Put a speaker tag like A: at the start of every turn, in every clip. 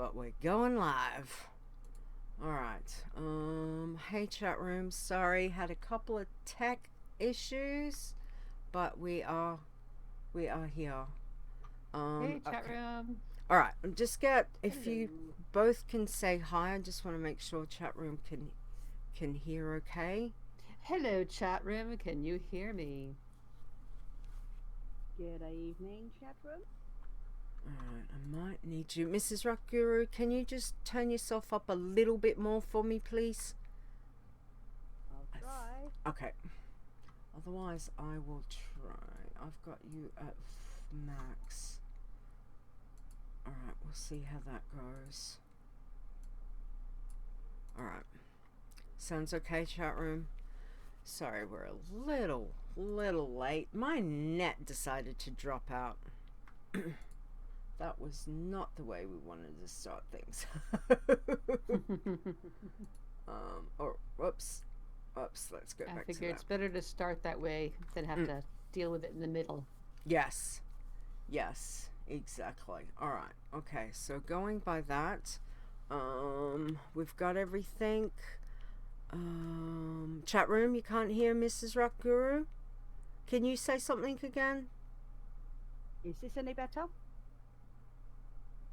A: but we're going live. All right. Hey chat room. Sorry, had a couple of tech issues, but we are here.
B: Hey, chat
A: Okay.
B: room.
A: All right. Just get if
C: Hello.
A: you both can say hi. I just want to make sure chat room can hear. Okay.
B: Hello, chat room. Can you hear me?
C: Good evening, chat room.
A: Alright, I might need you. MrsRockGuru, can you just turn yourself up a little bit more for me, please?
C: I'll try.
A: Okay. Otherwise, I will try. I've got you at max. Alright, we'll see how that goes. Alright. Sounds okay, chat room? Sorry, we're a little late. My net decided to drop out. That was not the way we wanted to start things. Whoops. Let's go
B: I
A: back to
B: figure
A: that.
B: it's better to start that way than have to deal with it in the middle.
A: Yes, exactly. All right. Okay, so going by that, we've got everything. Chat room, you can't hear MrsRockGuru? Can you say something again?
C: Is this any better?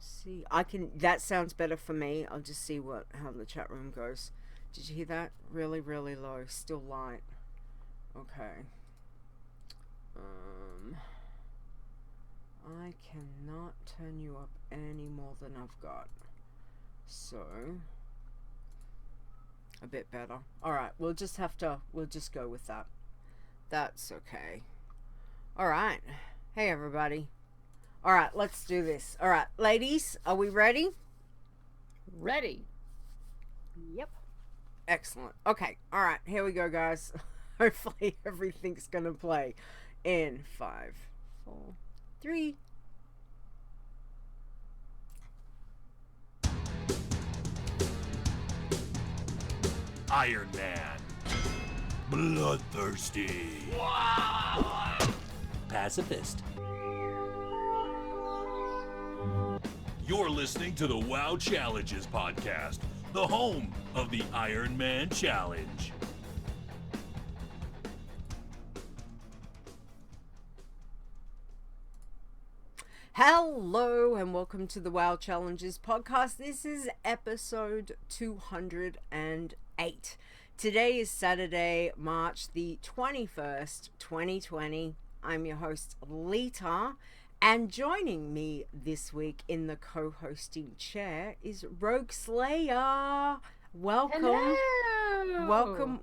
A: See, I can. That sounds better for me. I'll just see how the chat room goes. Did you hear that? Really low. Still light. Okay. I cannot turn you up any more than I've got. So, a bit better. All right. We'll just go with that. That's okay. All right. Hey everybody. All right, let's do this. All right, ladies, are we ready?
B: Ready.
C: Yep.
A: Excellent. Okay, all right, here we go, guys. Hopefully everything's going to play in 5, 4, 3.
D: Iron Man. Bloodthirsty. Pacifist. You're listening to the WoW Challenges podcast, the home of the Iron Man Challenge.
A: Hello and welcome to the WoW Challenges podcast. This is episode 208. Today is Saturday, March the 21st, 2020. I'm your host, Leeta. And joining me this week in the co-hosting chair is Rogueslayer. Welcome.
B: Hello.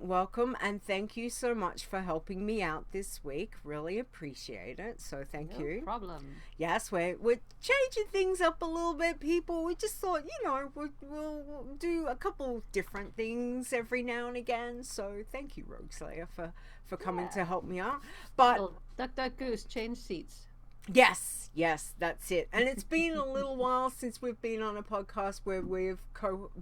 A: Welcome, and thank you so much for helping me out this week. Really appreciate it. So thank you.
B: No problem.
A: Yes, we're changing things up a little bit, people. We just thought, we'll do a couple different things every now and again. So thank you, Rogueslayer, for coming to help me out. But
B: Well, Duck Goose, change seats.
A: Yes, that's it. And it's been a little while since we've been on a podcast where we've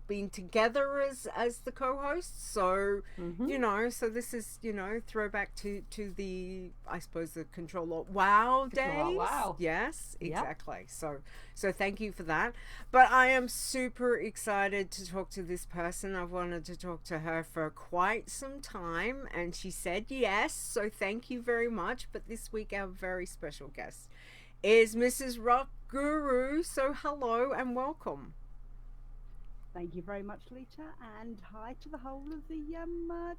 A: been together as the co-hosts. So, so this is, throwback to the, I suppose, the Control WoW days.
B: Wow.
A: Yes, exactly.
B: Yep.
A: So thank you for that. But I am super excited to talk to this person. I've wanted to talk to her for quite some time, and she said yes. So thank you very much. But this week, our very special guest is MrsRockGuru. So hello and welcome.
C: Thank you very much, Leeta, and hi to the whole of the chat room.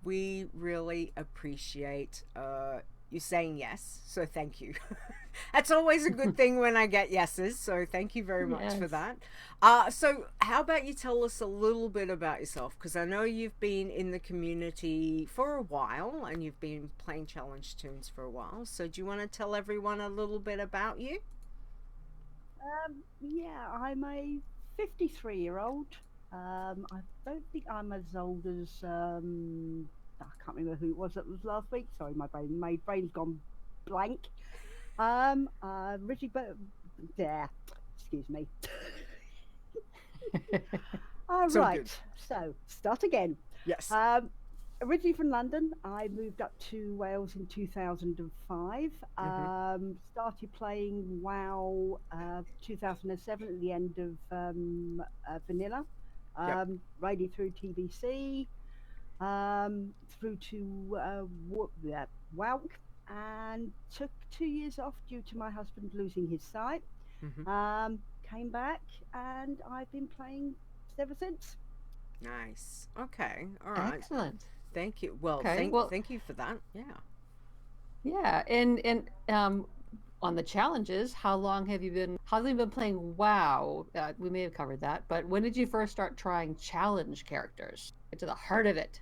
A: We really appreciate you saying yes, so thank you. That's always a good thing when I get yeses, so thank you very much for that. So how about you tell us a little bit about yourself, because I know you've been in the community for a while and you've been playing challenge tunes for a while, so do you want to tell everyone a little bit about you?
C: Yeah, I'm a 53-year-old. I don't think I'm as old as I can't remember who it was that was last week. Sorry, my brain's gone blank. Richie, but yeah, excuse me. All
A: So
C: right,
A: good.
C: so start again.
A: Yes.
C: originally from London. I moved up to Wales in 2005. Started playing WoW 2007 at the end of Vanilla. Raided through TBC, through to WoW, and took 2 years off due to my husband losing his sight. Came back, and I've been playing ever since.
A: Nice. Okay. All right.
B: Excellent.
A: Thank you. Well,
B: Okay,
A: thank you for that. Yeah.
B: Yeah, and on the challenges, how long have you been playing WoW? We may have covered that, but when did you first start trying challenge characters? Get to the heart of it.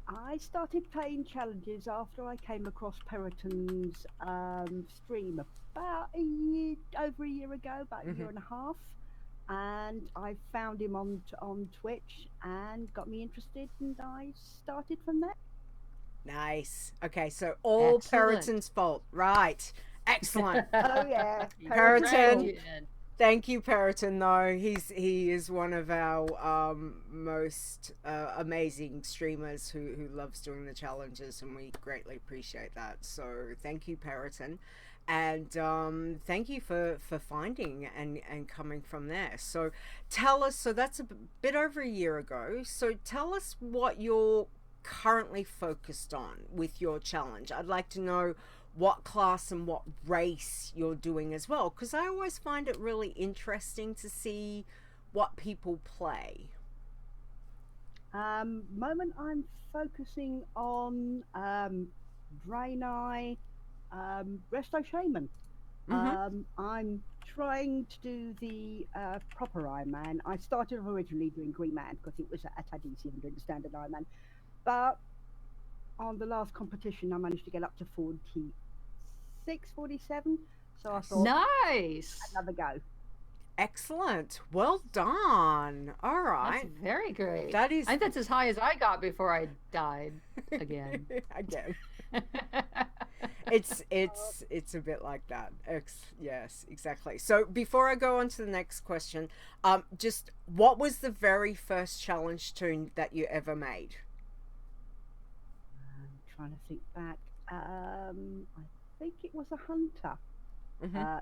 C: I started playing challenges after I came across Periton's stream about over a year ago, about a year and a half, and I found him on Twitch and got me interested, and I started from there.
A: Nice. Okay, so all Periton's fault, right? Excellent.
C: Oh yeah,
A: Periton. Thank you, Periton. Though he is one of our most amazing streamers who loves doing the challenges, and we greatly appreciate that. So thank you, Periton, and thank you for finding and coming from there. So tell us. So that's a bit over a year ago. So tell us what you're currently focused on with your challenge. I'd like to know what class and what race you're doing as well, because I always find it really interesting to see what people play.
C: Moment I'm focusing on Draenei, Resto Shaman. I'm trying to do the proper Iron Man. I started originally doing Green Man because it was a tad easier than doing the standard Iron Man. But on the last competition, I managed to get up to 46, 47. So I thought,
B: nice,
C: another go.
A: Excellent. Well done. All right.
B: That's very great.
A: That is.
B: I think that's as high as I got before I died again.
A: Again. It's a bit like that. Yes, exactly. So before I go on to the next question, just what was the very first challenge toon that you ever made?
C: Trying to think back. I think it was a hunter,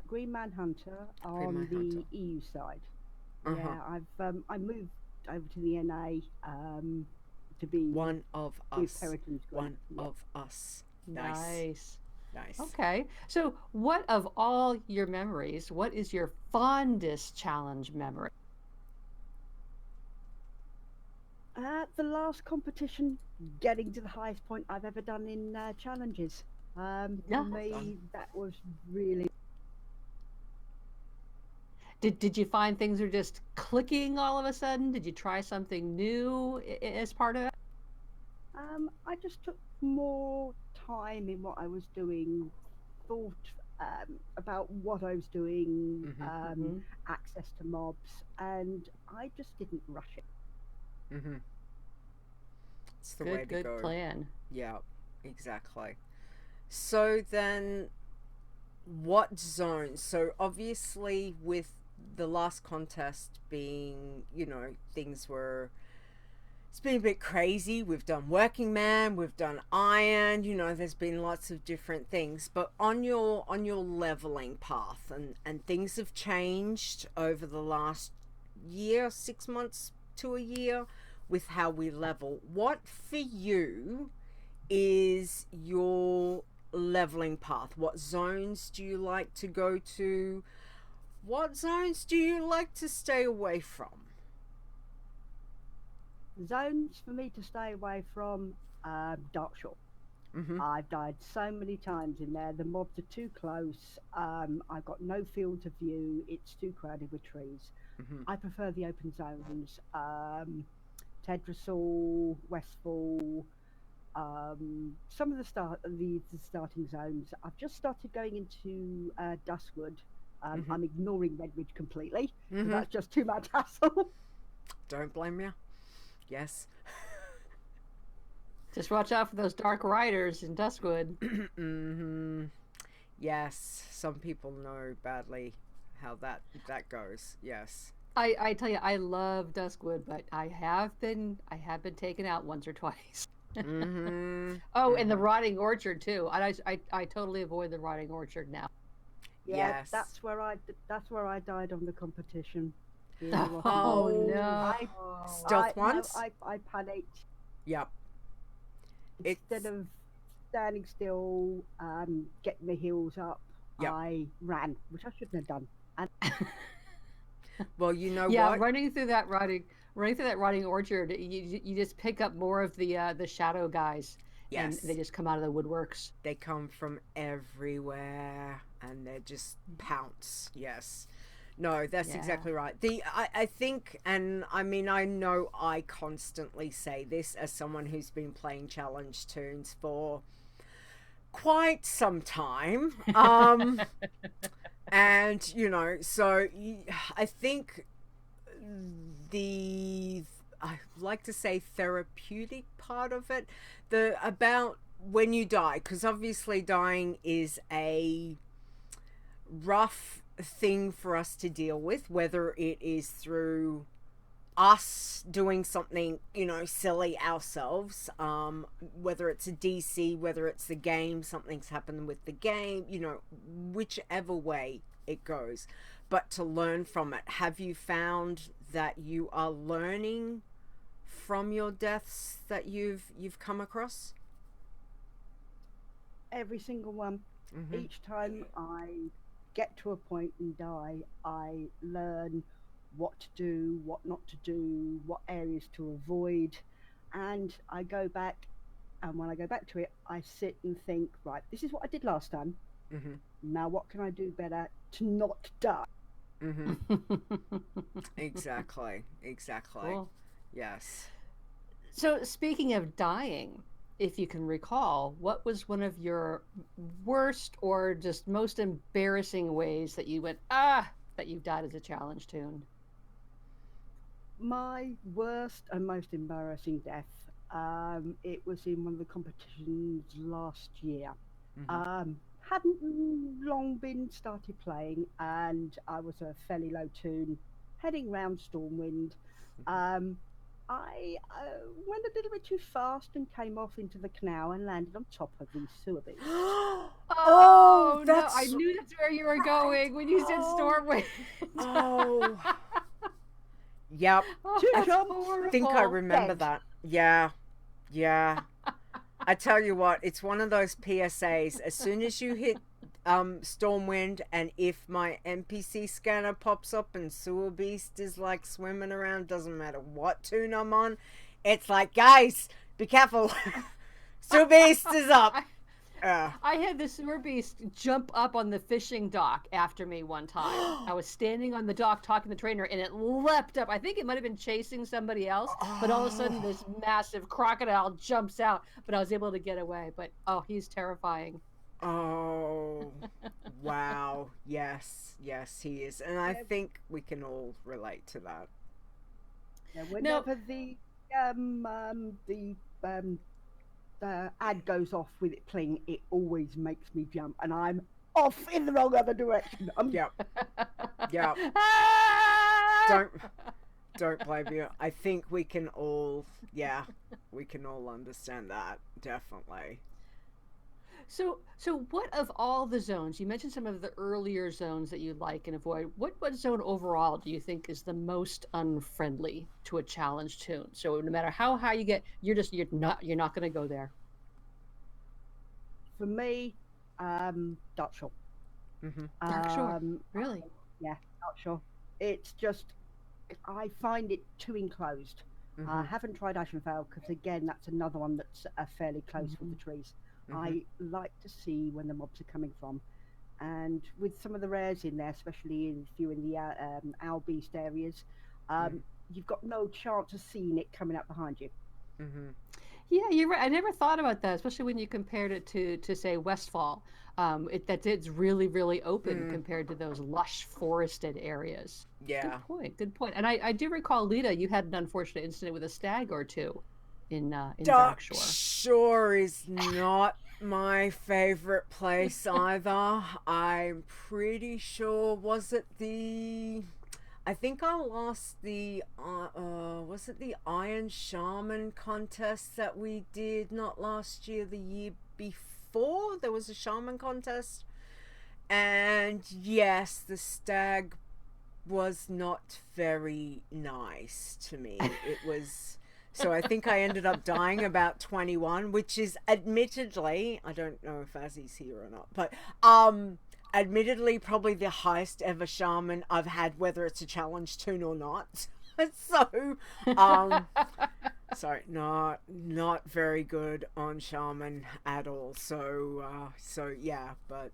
C: Green Man Hunter on the EU side. Yeah, I moved over to the NA to be
A: one of us. One
C: yeah.
A: of us.
B: Nice.
A: Nice.
B: Okay, so what of all your memories, what is your fondest challenge memory?
C: The last competition, getting to the highest point I've ever done in challenges. For me, that was really.
B: Did you find things were just clicking all of a sudden? Did you try something new as part of it?
C: I just took more time in what I was doing, thought about what I was doing, access to mobs, and I just didn't rush it.
A: It's the way to go.
B: Good plan.
A: Yeah, exactly. So then, what zone? So obviously, with the last contest being, things were. It's been a bit crazy. We've done Working Man, we've done Iron. There's been lots of different things. But on your leveling path, and things have changed over the last year, 6 months to a year, with how we level. What for you is your leveling path? What zones do you like to go to? What zones do you like to stay away from?
C: Zones for me to stay away from, Darkshore. I've died so many times in there. The mobs are too close. I've got no field of view. It's too crowded with trees. I prefer the open zones. Tedrasol, Westfall, some of the starting zones. I've just started going into Duskwood. I'm ignoring Redridge completely. That's just too much hassle.
A: Don't blame you. Yes.
B: Just watch out for those dark riders in Duskwood.
A: Yes, some people know badly how that goes. Yes.
B: I tell you, I love Duskwood, but I have been taken out once or twice. Oh, and the rotting orchard too. I totally avoid the rotting orchard now.
C: Yeah,
A: Yes.
C: that's where I died on the competition.
B: Oh no!
A: Stealth ones?
C: I panicked.
A: Yep.
C: Instead of standing still, getting the heels up,
A: Yep.
C: I ran, which I shouldn't have done. And
A: Well, you know
B: Yeah,
A: what?
B: running through that rotting orchard, you just pick up more of the shadow guys, and
A: Yes.
B: they just come out of the woodworks.
A: They come from everywhere and they're just pounce. Yes. No, that's
B: Yeah.
A: exactly right. I think, and I mean, I know I constantly say this as someone who's been playing challenge tunes for quite some time. And, you know, so I think I like to say therapeutic part of it, about when you die, because obviously dying is a rough thing for us to deal with, whether it is through us doing something, you know, silly ourselves, whether it's a DC, whether it's the game, something's happened with the game, you know, whichever way it goes, but to learn from it. Have you found that you are learning from your deaths that you've come across?
C: every single one.
A: Mm-hmm.
C: Each time I get to a point and die, I learn what to do, what not to do, what areas to avoid, and I go back. And when I go back to it, I sit and think, right, this is what I did last time.
A: Mm-hmm.
C: Now, what can I do better to not die?
A: Mm-hmm. Exactly.
B: Cool.
A: Yes.
B: So, speaking of dying, if you can recall, what was one of your worst or just most embarrassing ways that you went, that you've died as a challenge tune?
C: My worst and most embarrassing death, it was in one of the competitions last year.
A: Mm-hmm.
C: Hadn't long been started playing, and I was a fairly low tune, heading round Stormwind. I went a little bit too fast and came off into the canal and landed on top of the sewer beast.
A: Oh,
B: no,
A: that's
B: I knew that's where you were going when you said Stormwind.
A: Oh. Yep.
B: That's
A: I think I remember
C: Dead.
A: that. Yeah. Yeah. I tell you what, it's one of those PSAs. As soon as you hit Stormwind, and if my NPC scanner pops up and Sewer Beast is like swimming around, doesn't matter what tune I'm on, it's like, guys, be careful. Sewer Beast is up.
B: I had the sewer beast jump up on the fishing dock after me one time. I was standing on the dock talking to the trainer, and it leapt up. I think it might have been chasing somebody else, but all of a sudden this massive crocodile jumps out, but I was able to get away. But he's terrifying.
A: Oh, wow. Yes, he is. And I think we can all relate to that.
C: Now, whenever the ad goes off with it playing, it always makes me jump, and I'm off in the wrong other direction.
A: Yep. Don't blame you. I think we can all understand that, definitely.
B: So what of all the zones? You mentioned some of the earlier zones that you like and avoid. What zone overall do you think is the most unfriendly to a challenge tune? So no matter how high you get, you're not going to go there.
C: For me, Dark Shore.
A: Mm-hmm.
B: Dark Shore, really?
C: Yeah, Dark Shore. It's just, I find it too enclosed.
A: Mm-hmm.
C: I haven't tried Ashenvale because, again, that's another one that's fairly close with the trees.
A: Mm-hmm.
C: I like to see when the mobs are coming from, and with some of the rares in there, especially if you're in the owl beast areas, you've got no chance of seeing it coming up behind you.
A: Mm-hmm.
B: Yeah, you're right. I never thought about that, especially when you compared it to say Westfall. It's really, really open compared to those lush forested areas.
A: Yeah.
B: Good point. And I do recall, Leeta, you had an unfortunate incident with a stag or two in Dark Shore.
A: Shore is not my favorite place either. I'm pretty sure, was it the I think I lost the was it the Iron Shaman contest that we did not last year, the year before? There was a shaman contest, and yes, the stag was not very nice to me. It was, so I think I ended up dying about 21, which is admittedly, I don't know if Azzy's here or not, but admittedly probably the highest ever shaman I've had, whether it's a challenge toon or not. So sorry, not very good on shaman at all. So yeah, but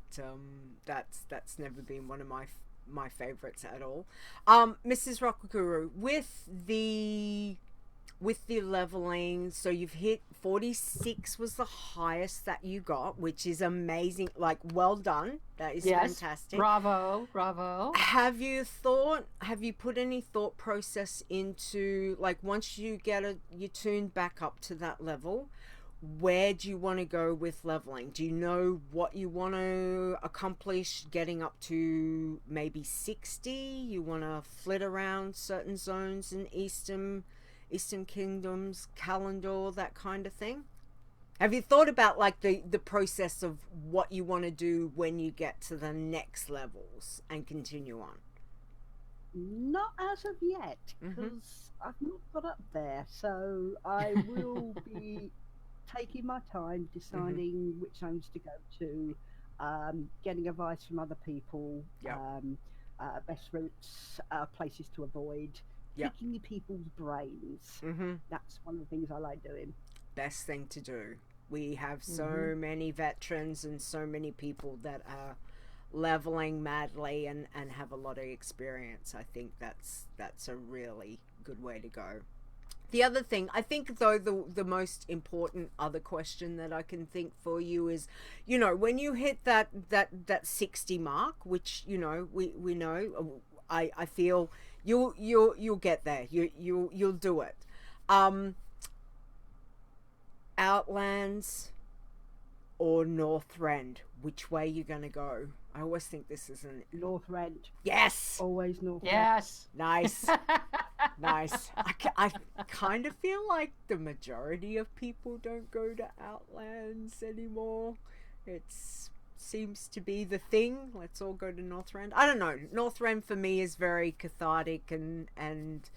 A: that's never been one of my favorites at all. MrsRockGuru, with the leveling, so you've hit 46 was the highest that you got, which is amazing. Like, well done. That is fantastic.
B: Bravo.
A: Have you put any thought process into, like, once you get your tune back up to that level, where do you want to go with leveling? Do you know what you want to accomplish getting up to maybe 60? You want to flit around certain zones in Eastern Kingdoms, Calendar, that kind of thing? Have you thought about, like, the process of what you want to do when you get to the next levels and continue on?
C: Not as of yet, because I've not got up there, so I will be taking my time deciding which zones to go to, getting advice from other people, best routes, places to avoid, picking people's brains. That's one of the things I like doing.
A: Best thing to do. We have so many veterans and so many people that are leveling madly and have a lot of experience. I think that's a really good way to go. The other thing, I think, though, the most important other question that I can think for you is, you know, when you hit that 60 mark, which, you know, we know, I feel you'll get there. You'll do it. Outlands or Northrend, which way you gonna go? I always think this is an
C: Northrend.
A: Yes.
C: Always Northrend.
B: Yes.
A: Nice. Nice. I kind of feel like the majority of people don't go to Outlands anymore. It seems to be the thing. Let's all go to Northrend. I don't know. Northrend for me is very cathartic and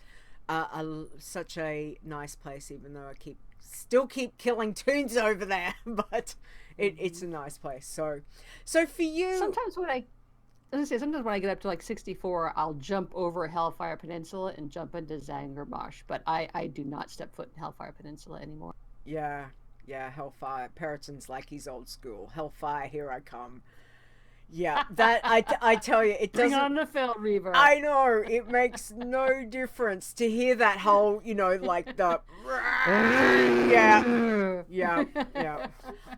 A: such a nice place, even though I still keep killing toons over there, but it's a nice place. So for you,
B: sometimes when I get up to like 64, I'll jump over Hellfire Peninsula and jump into Zangarmarsh, but I do not step foot in Hellfire Peninsula anymore.
A: Yeah, Hellfire. Periton's like he's old school. Hellfire, here I come. Yeah, that I tell you, it doesn't.
B: Bring on the Fel Reaver.
A: I know, it makes no difference to hear that whole, you know, like the yeah.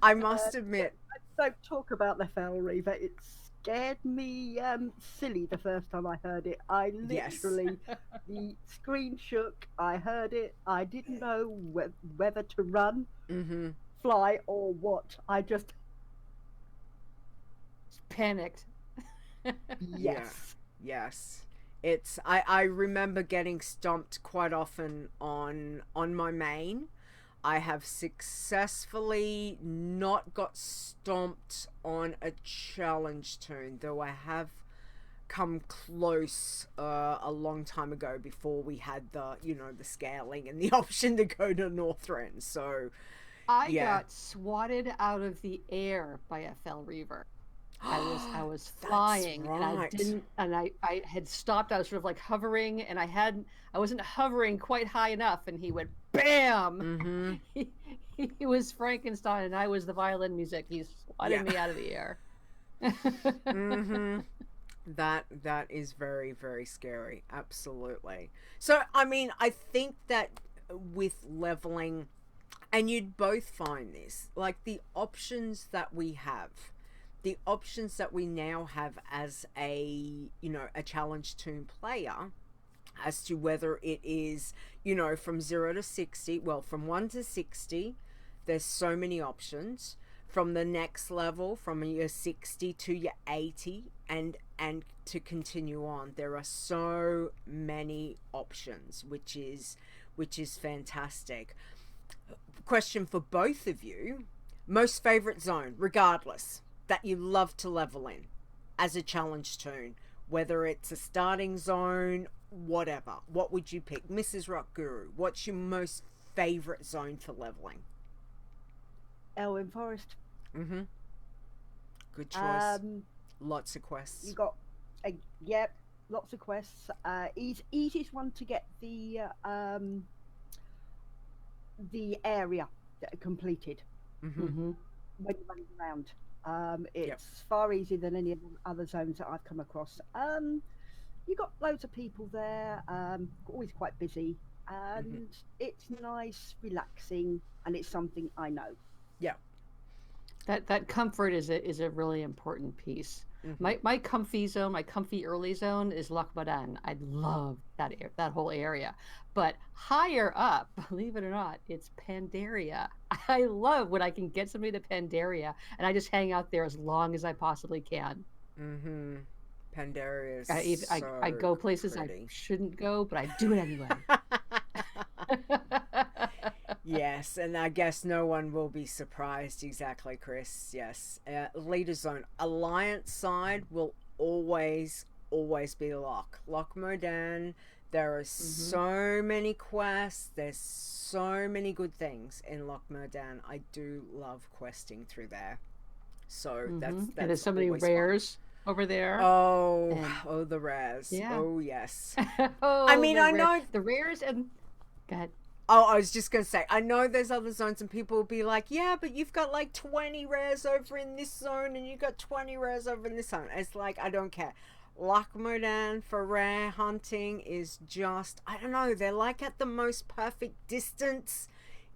A: I must admit,
C: don't talk about the Fel Reaver. It scared me silly the first time I heard it. I literally, the screen shook. I heard it. I didn't know whether to run, fly, or what. I just
B: panicked.
A: Yes. It's I remember getting stomped quite often on my main. I have successfully not got stomped on a challenge toon, though I have come close a long time ago before we had the scaling and the option to go to Northrend. So
B: I got swatted out of the air by a Fel Reaver. I was flying,
A: right.
B: and I had stopped. I was sort of like hovering, and I wasn't hovering quite high enough, and he went bam. He was Frankenstein, and I was the violin music. He swatted me out of the air.
A: That is very, very scary. Absolutely. So I mean, I think that with leveling, and you'd both find this, like the options that we now have as a challenge toon player, as to whether it is, from 0 to 60, well, from 1 to 60, there's so many options. from the next level, from your 60 to your 80, and to continue on. There are so many options, which is fantastic. Question for both of you: most favorite zone, regardless, that you love to level in as a challenge toon, whether it's a starting zone, whatever. What would you pick? MrsRockGuru, what's your most favorite zone for leveling?
C: Elwyn Forest.
A: Good choice. Lots of quests.
C: You got, lots of quests. Easiest one to get the area completed when you're running around. It's far easier than any of the other zones that I've come across. You got loads of people there, always quite busy, and it's nice, relaxing, and it's something I know.
A: Yeah.
B: That comfort is a really important piece. My comfy zone, my comfy early zone is Lochmadan. I love that whole area. But higher up, believe it or not, it's Pandaria. I love when I can get somebody to Pandaria and I just hang out there as long as I possibly can.
A: Pandaria is
B: I go places
A: pretty.
B: I shouldn't go, but I do it anyway.
A: Yes, and I guess no one will be surprised. Exactly, Chris. Yes. Leader zone. Alliance side will always be Lochmadan. There are so many quests. There's so many good things in Lochmadan. I do love questing through there. So that's
B: and there's so many rares over there.
A: Oh, the rares.
B: Yeah.
A: Oh, yes.
B: I
A: know
B: the rares and go ahead.
A: Oh, I was just going to say, I know there's other zones and people will be like, yeah, but you've got like 20 rares over in this zone and you got 20 rares over in this zone. It's like, I don't care. Lochmadan for rare hunting is just, I don't know, they're like at the most perfect distance,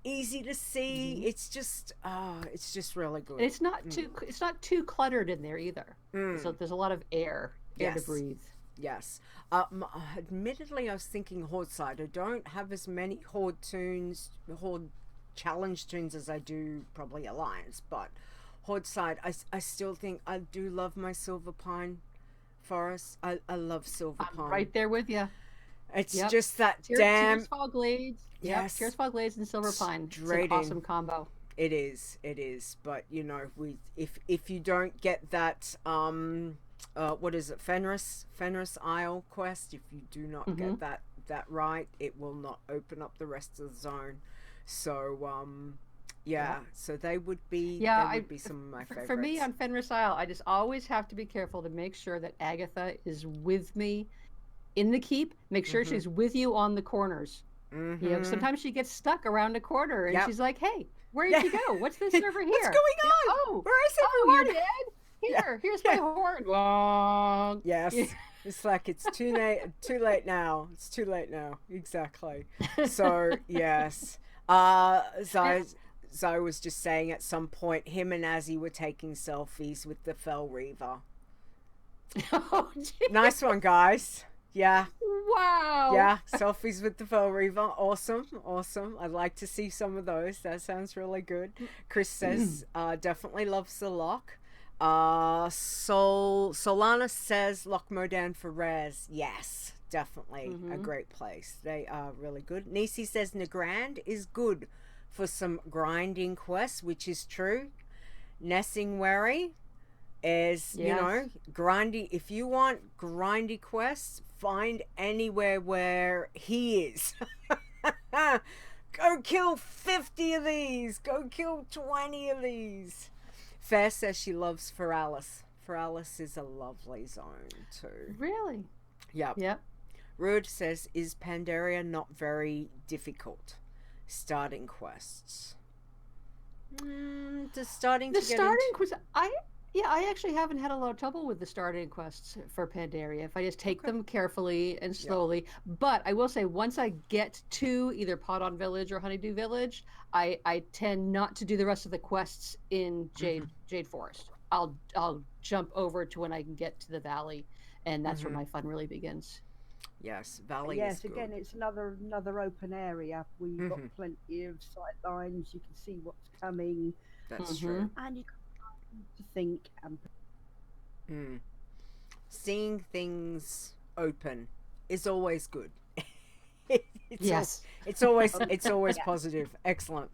A: easy to see. It's just really good.
B: And it's not too cluttered in there either. So there's a lot of air to breathe.
A: Yes. Admittedly, I was thinking Horde side. I don't have as many Horde challenge toons as I do probably Alliance, but Horde side, I still think I do love my Silver Pine Forest. I love Silver Pine.
B: I'm right there with you.
A: It's just that damn...
B: Tearsfall Glades.
A: Yes.
B: Tearsfall Glades and Silver Pine. It's an awesome combo.
A: It is. But, you know, if you don't get that... what is it, Fenris Isle quest, if you do not get that right, it will not open up the rest of the zone. So so they would be some of my favorites.
B: For me on Fenris Isle, I just always have to be careful to make sure that Agatha is with me in the keep. Make sure she's with you on the corners. You know, sometimes she gets stuck around a corner and she's like, hey, where did you go? What's this over here?
A: What's going on?
B: Oh,
A: where is everyone?
B: Here's my horn. Long.
A: Yes. It's like it's too late now. It's too late now. Exactly. So yes. Zai was just saying at some point him and Azzy were taking selfies with the Fell Reaver.
B: Oh,
A: nice one, guys. Yeah.
B: Wow.
A: Yeah, selfies with the Fell Reaver. Awesome. I'd like to see some of those. That sounds really good. Chris says definitely loves the lock. Solana says Lochmadan for rares. Yes, definitely a great place. They are really good. Nisi says Nagrand is good for some grinding quests, which is true. Nessingwary is, you know, grindy. If you want grindy quests, find anywhere where he is. Go kill 50 of these. Go kill 20 of these. Fair says she loves Feralis. Feralis is a lovely zone too.
B: Really?
A: Yep. Rude says, is Pandaria not very difficult? Starting quests. The starting
B: quest. I actually haven't had a lot of trouble with the starting quests for Pandaria if I just take them carefully and slowly. But I will say, once I get to either Podon Village or Honeydew Village, I tend not to do the rest of the quests in Jade Forest. I'll jump over to when I can get to the valley, and that's where my fun really begins.
A: Yes, valley.
C: Yes,
A: is good.
C: again, it's another open area. We've got plenty of sight lines. You can see what's coming.
A: That's true.
C: And you can to think and
A: Seeing things open is always good.
B: Yes.
A: It's always positive. Excellent.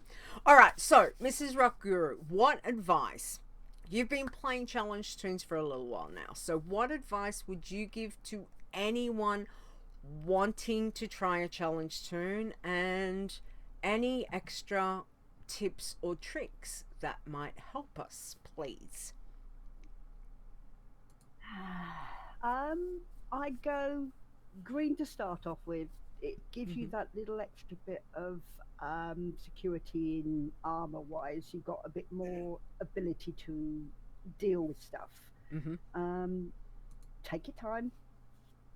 A: All right, so Mrs. Rock Guru, what advice? You've been playing challenge tunes for a little while now. So what advice would you give to anyone wanting to try a challenge tune, and any extra tips or tricks that might help us, please?
C: I'd go green to start off with. It gives you that little extra bit of security in armor wise. You've got a bit more ability to deal with stuff. Take your time,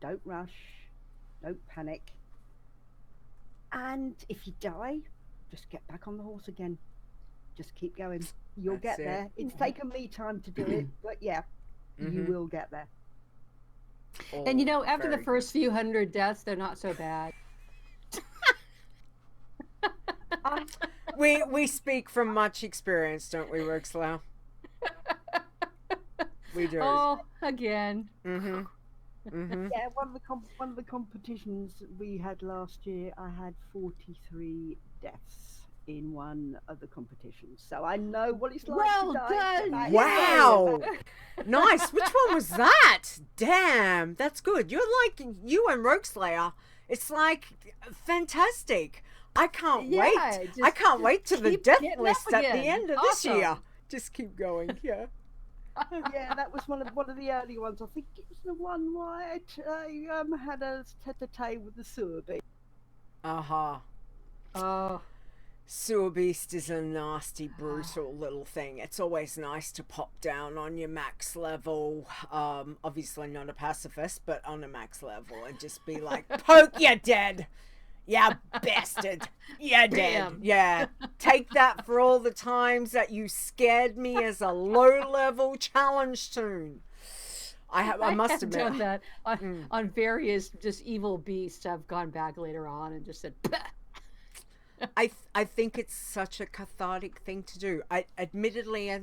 C: don't rush, don't panic, and if you die, just get back on the horse again. Just keep going. You'll get there. It's taken me time to do it, but yeah, you will get there.
B: And you know, after the first few hundred deaths, they're not so bad.
A: We speak from much experience, don't we, Rogueslayer? We do.
B: Oh, again.
C: Yeah, one of the competitions we had last year, I had 43 deaths in one of the competitions, so I know what it's like.
B: Well
C: to die.
B: done!
A: Wow, nice. Which one was that? Damn, that's good. You're like, you and Rogueslayer. It's like fantastic. I can't wait. I can't wait to the death list at the end of this year. Just keep going. Yeah.
C: Yeah, that was one of the early ones. I think it was the one where I had a tete-a-tete with the sewer beast.
B: Oh.
A: Sewer beast is a nasty, brutal little thing. It's always nice to pop down on your max level. Obviously not a pacifist, but on a max level, and just be like, "Poke, you're dead. Yeah, bastard. You're dead." Yeah. Take that for all the times that you scared me as a low-level challenge tune. I must admit.
B: Done that on various just evil beasts. I've gone back later on and just said, "Bah."
A: I think it's such a cathartic thing to do. Admittedly, I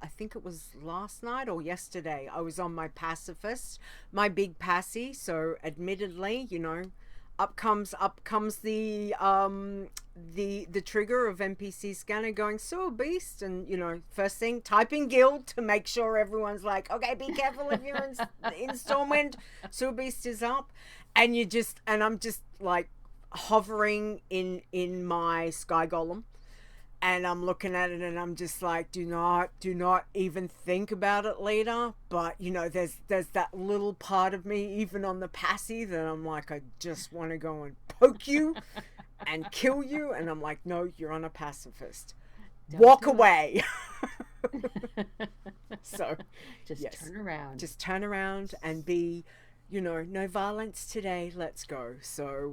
A: think it was last night or yesterday, I was on my pacifist, my big passy. So admittedly, you know, up comes the trigger of NPC scanner going sewer beast, and you know, first thing, type in guild to make sure everyone's like, okay, be careful if you're in Stormwind, sewer beast is up, and I'm just like hovering in my sky golem, and I'm looking at it and I'm just like, do not even think about it, Leeta. But you know, there's that little part of me even on the passy that I'm like, I just want to go and poke you and kill you, and I'm like, no, you're on a pacifist. Walk away. So
B: just turn around
A: and be, you know, no violence today. Let's go. So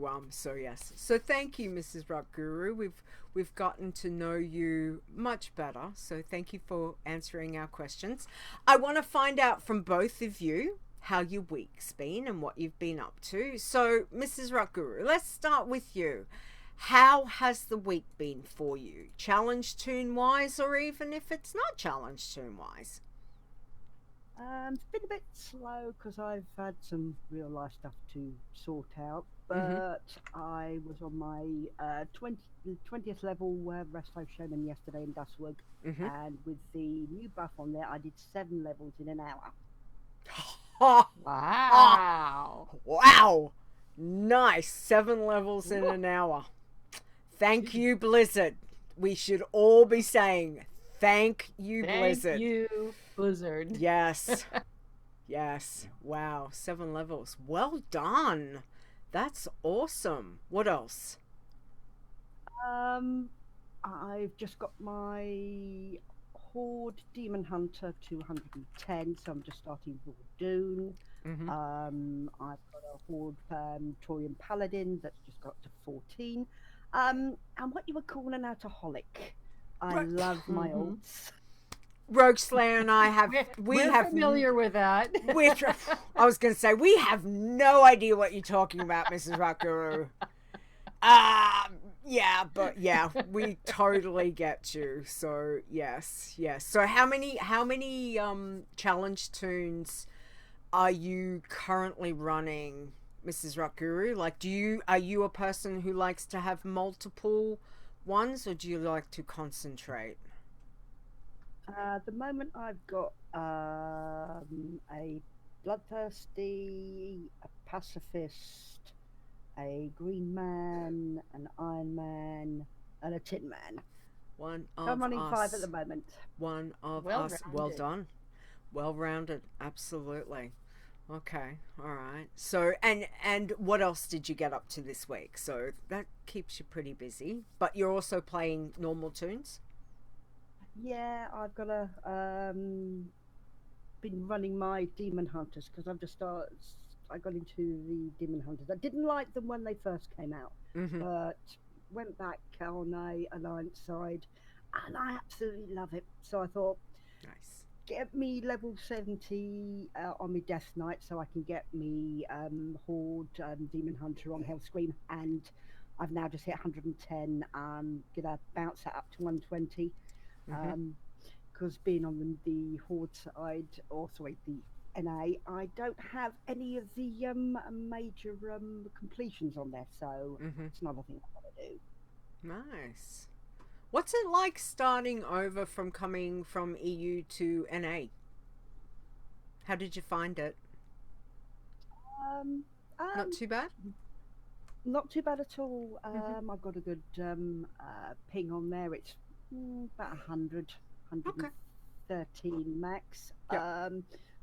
A: yes. So thank you, Mrs. Rock Guru. We've gotten to know you much better. So thank you for answering our questions. I want to find out from both of you how your week's been and what you've been up to. So, Mrs. Rock Guru, let's start with you. How has the week been for you? Challenge tune wise, or even if it's not challenge tune wise?
C: It's been a bit slow because I've had some real life stuff to sort out, but I was on my 20th level Resto Showman yesterday in Dustwood, and with the new buff on there, I did 7 levels in an hour.
A: Wow! Nice, 7 levels in an hour. Thank you, Blizzard. We should all be saying thank you, Blizzard.
B: Thank you, Blizzard.
A: Yes. Yes. Wow. 7 levels. Well done. That's awesome. What else?
C: I've just got my Horde Demon Hunter to 110, so I'm just starting with Dune. I've got a Horde Torian Paladin that's just got to 14. And what you were calling an alcoholic. I love my ults.
A: Rogueslayer and I have
B: we're familiar with that.
A: I was going to say, we have no idea what you're talking about, Mrs. Rock Guru. Yeah, but yeah, we totally get you. So yes. So how many challenge tunes are you currently running, MrsRockGuru? Like, are you a person who likes to have multiple ones, or do you like to concentrate?
C: At the moment, I've got a bloodthirsty, a pacifist, a green man, an iron man, and a tin man.
A: One
C: So
A: of
C: I'm running
A: us.
C: 5 at the moment.
A: One of us. Well
B: Well-rounded.
A: done. Well rounded. Absolutely. Okay. All right. So and what else did you get up to this week? So that keeps you pretty busy. But you're also playing normal tunes?
C: Yeah, I've got been running my demon hunters because I've just started. I got into the demon hunters. I didn't like them when they first came out,
A: Mm-hmm.
C: but went back on a alliance side, and I absolutely love it. So I thought,
A: Nice.
C: get me level 70 on my death knight, so I can get me horde demon hunter on Hellscream, and I've now just hit 110. I'm gonna bounce that up to 120.
A: Mm-hmm.
C: Because being on the horde side, or sorry, the NA, I don't have any of the major completions on there, so
A: Mm-hmm.
C: it's another thing I've got to do.
A: Nice. What's it like starting over from coming from EU to NA? How did you find it?
C: Um,
A: Not too bad?
C: Not too bad at all.
A: Mm-hmm.
C: I've got a good ping on there. It's about 100,
A: Okay.
C: 113 max.
A: Yeah.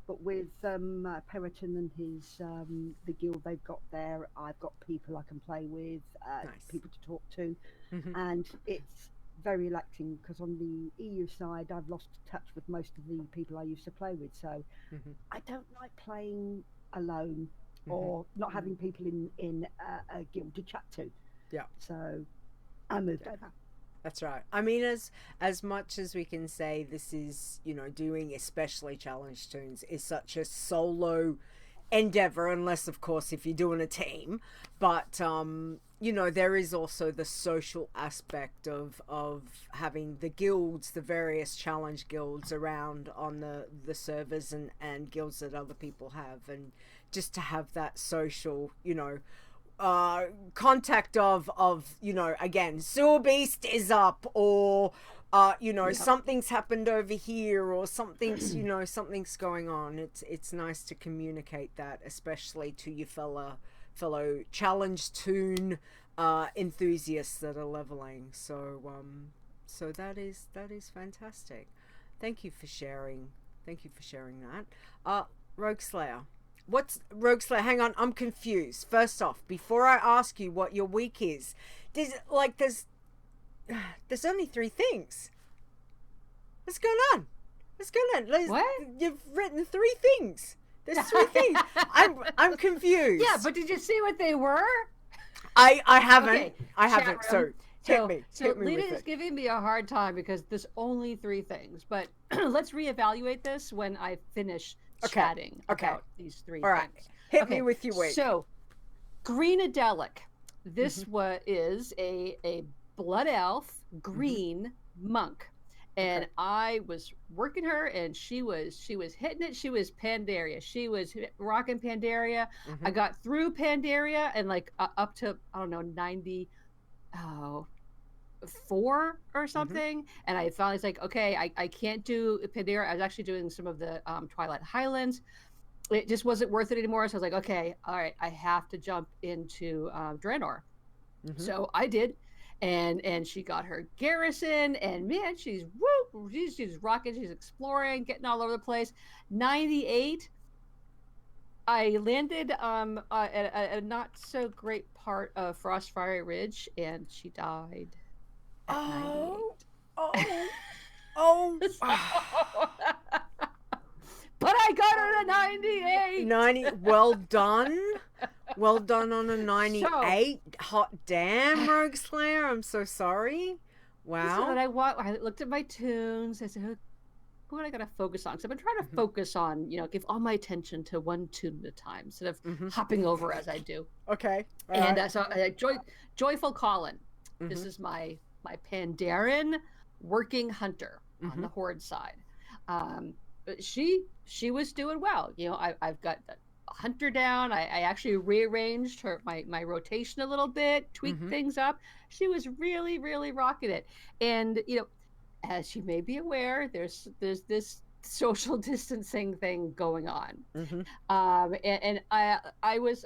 C: But with Periton and his the guild they've got there, I've got people I can play with,
A: Nice.
C: people to talk to,
A: Mm-hmm.
C: and it's very relaxing because on the EU side, I've lost touch with most of the people I used to play with. So
A: Mm-hmm.
C: I don't like playing alone
A: Mm-hmm.
C: or not having people in a guild to chat to.
A: Yeah.
C: So I moved over.
A: That's right. I mean, as much as we can say this is, doing especially challenge tunes is such a solo endeavor, unless of course if you're doing a team. But there is also the social aspect of having the guilds, the various challenge guilds around on the servers and guilds that other people have, and just to have that social, contact of again, sewer beast is up, or something's happened over here, or something's something's going on. It's nice to communicate that, especially to your fellow challenge tune enthusiasts that are leveling. So that is fantastic. Thank you for sharing that. Rogueslayer. What's Rogueslayer? Hang on, I'm confused. First off, before I ask you what your week is, there's only 3 things. What's going on?
B: What?
A: You've written 3 things. There's 3 things. I'm confused.
B: Yeah, but did you see what they were?
A: I haven't.
B: Okay,
A: I haven't. So hit me.
B: So
A: Hit me
B: Leeta
A: with
B: is
A: it.
B: giving me a hard time because there's only 3 things. But let's reevaluate this when I finish chatting about these 3
A: All right.
B: things.
A: Hit me with your week.
B: So, Greenadelic. This is a blood elf green monk. And I was working her, and she was hitting it. She was Pandaria. She was rocking Pandaria. I got through Pandaria and up to 94 or something. And I finally was like, okay, I can't do Pandaria. I was actually doing some of the Twilight Highlands. It just wasn't worth it anymore. So I was like, okay, all right, I have to jump into Draenor. So I did. And she got her garrison, and man, she's rocking, she's exploring, getting all over the place. 98, I landed at a not so great part of Frostfire Ridge, and she died at 98. But I got her to 98.
A: 90. Well done. Well done on a 98. Hot damn, Rogueslayer. I'm so sorry. Wow.
B: So I looked at my tunes. I said, who do I got to focus on? Because I've been trying to focus on, give all my attention to one tune at a time instead of hopping over as I do.
A: Okay.
B: And so Joyful Colin. This is my Pandaren working hunter on the Horde side. But she was doing well. You know, I've got a hunter down. I actually rearranged my rotation a little bit, tweaked things up. She was really, really rocking it. And, you know, as you may be aware, there's this social distancing thing going on. And I was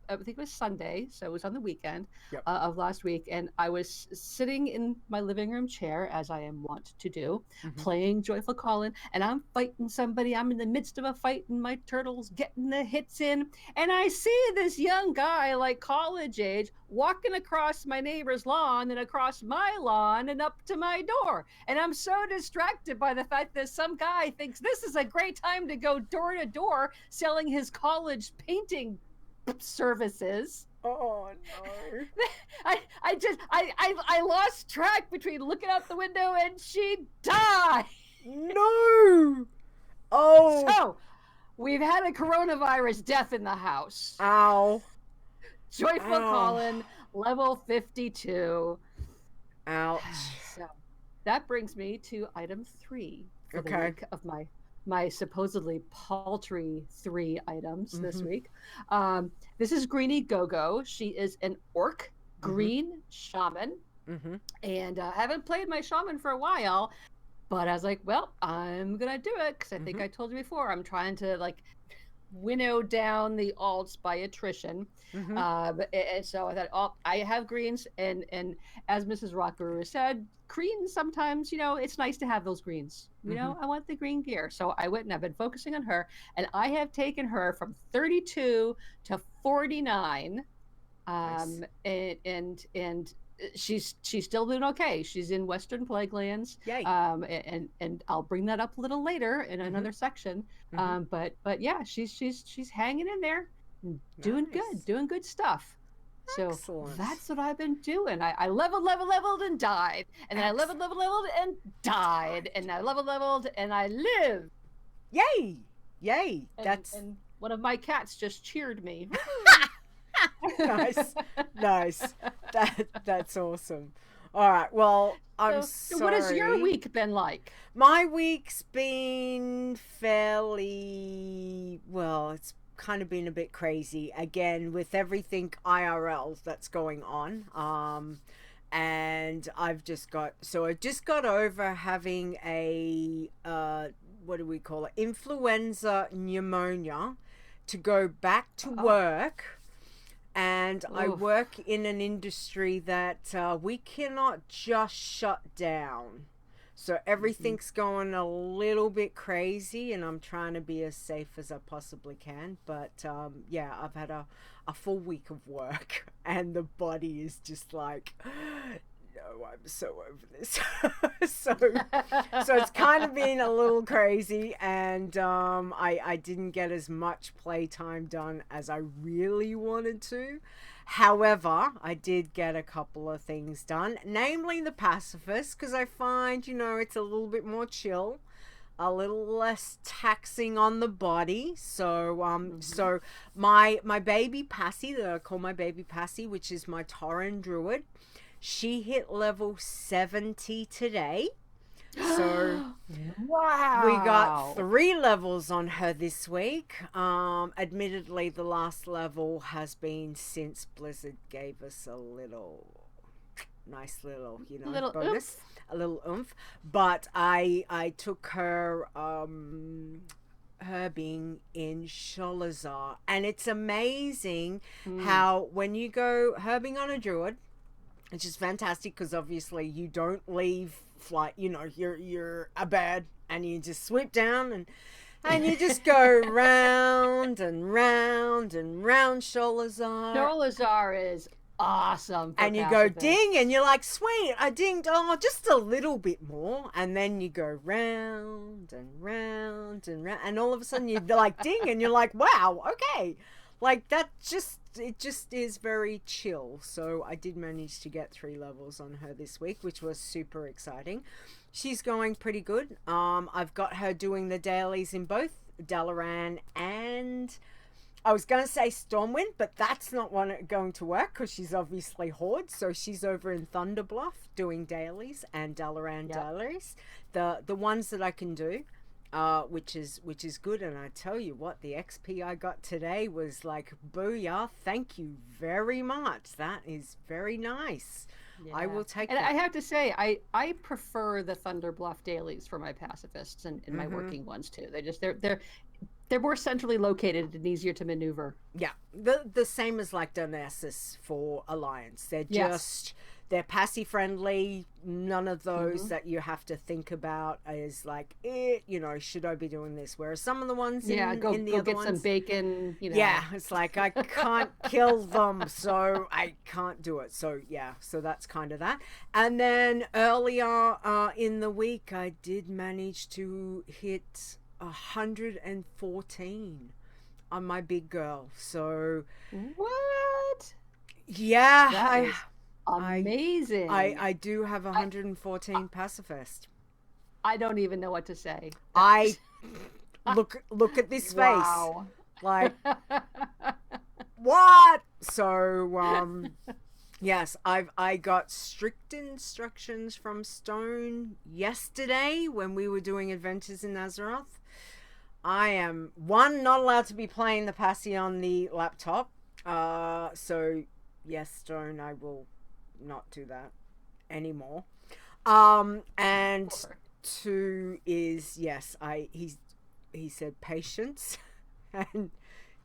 B: I think it was Sunday, so it was on the weekend of last week, and I was sitting in my living room chair, as I am wont to do, playing Joyful Calling, and I'm fighting somebody. I'm in the midst of a fight, and my turtle's getting the hits in, and I see this young guy, like college age, walking across my neighbor's lawn and across my lawn and up to my door, and I'm so distracted by the fact that some guy thinks this is a great time to go door to door selling his college painting services.
A: Oh no.
B: I lost track between looking out the window and she died.
A: No. Oh.
B: So we've had a coronavirus death in the house.
A: Ow.
B: Joyful Calling, level 52.
A: Ouch.
B: So that brings me to item 3 for the week of my supposedly paltry 3 items this week. This is Greenie Gogo. She is an orc green shaman. And I haven't played my shaman for a while, but I was like, well, I'm going to do it because I think I told you before, I'm trying to like winnow down the alts by attrition. And so I thought, oh, I have greens. And as MrsRockGuru said, greens sometimes, you know, it's nice to have those greens. You know, I want the green gear. So I went and I've been focusing on her, and I have taken her from 32 to 49. Nice. And she's still doing okay. She's in Western Plaguelands.
A: Yay.
B: And I'll bring that up a little later in another section. But yeah, she's hanging in there, doing good stuff. So
A: Excellent.
B: that's what I've been doing. I leveled and died, and then I leveled and died, and I leveled and I lived.
A: Yay!
B: And one of my cats just cheered me.
A: Nice. That's awesome. All right. Well, I'm sorry.
B: So what has your week been like?
A: My week's been fairly well. It's kind of been a bit crazy again with everything IRL that's going on. And I just got over having a what do we call it? Influenza pneumonia to go back to work. And I work in an industry that we cannot just shut down. So everything's going a little bit crazy, and I'm trying to be as safe as I possibly can. But yeah, I've had a full week of work, and the body is just like, no, I'm so over this. so it's kind of been a little crazy, and I didn't get as much playtime done as I really wanted to. However, I did get a couple of things done, namely the Pacifist, because I find, you know, it's a little bit more chill, a little less taxing on the body. So so my baby Passy, that I call my baby Passy, which is my Tauren Druid, she hit level 70 today. So
B: wow,
A: we got 3 levels on her this week. Admittedly, the last level has been since Blizzard gave us a nice little, you know,
B: little
A: bonus, a little oomph. But I took her herbing in Sholazar, and it's amazing how when you go herbing on a druid, which is fantastic because obviously you don't leave flight, you know, you're a bird and you just swoop down and you just go round and round and round Sholazar.
B: Sholazar is awesome.
A: And you go ding and you're like, sweet, I dinged, just a little bit more. And then you go round and round and round, and all of a sudden you're like ding and you're like, wow, okay. Like it just is very chill. So I did manage to get 3 levels on her this week, which was super exciting. She's going pretty good. I've got her doing the dailies in both Dalaran and I was going to say Stormwind, but that's not going to work because she's obviously Horde. So she's over in Thunderbluff doing dailies and Dalaran dailies. The ones that I can do, which is good. And I tell you what, the XP I got today was like, booyah, thank you very much. That is very nice. Yeah. I will take
B: and
A: that.
B: I have to say, I prefer the Thunderbluff dailies for my pacifists and my working ones too. They're more centrally located and easier to maneuver.
A: Yeah, the same as like Donesis for Alliance. They're just they're passy friendly. None of those that you have to think about is like, should I be doing this? Whereas some of the ones in the other
B: get
A: ones,
B: some bacon.
A: Yeah, it's like I can't kill them, so I can't do it. So yeah, so that's kind of that. And then earlier in the week, I did manage to hit 114 on my big girl. So
B: what?
A: Yeah,
B: that is amazing.
A: I do have 114 pacifist.
B: I don't even know what to say.
A: I look at this face.
B: Wow.
A: Like what? So yes, I got strict instructions from Stone yesterday when we were doing adventures in Azeroth. I am not allowed to be playing the Passy on the laptop. So yes, Stone, I will not do that anymore. And 2 is yes, he said patience and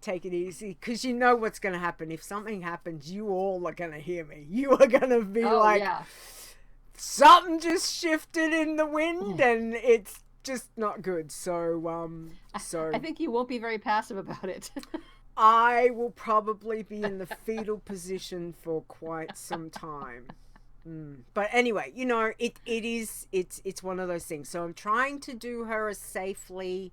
A: take it easy, because you know what's going to happen. If something happens, you all are going to hear me. You are going to be something just shifted in the wind and it's just not good. So
B: I think you won't be very passive about it.
A: I will probably be in the fetal position for quite some time. But anyway, it's one of those things. So I'm trying to do her as safely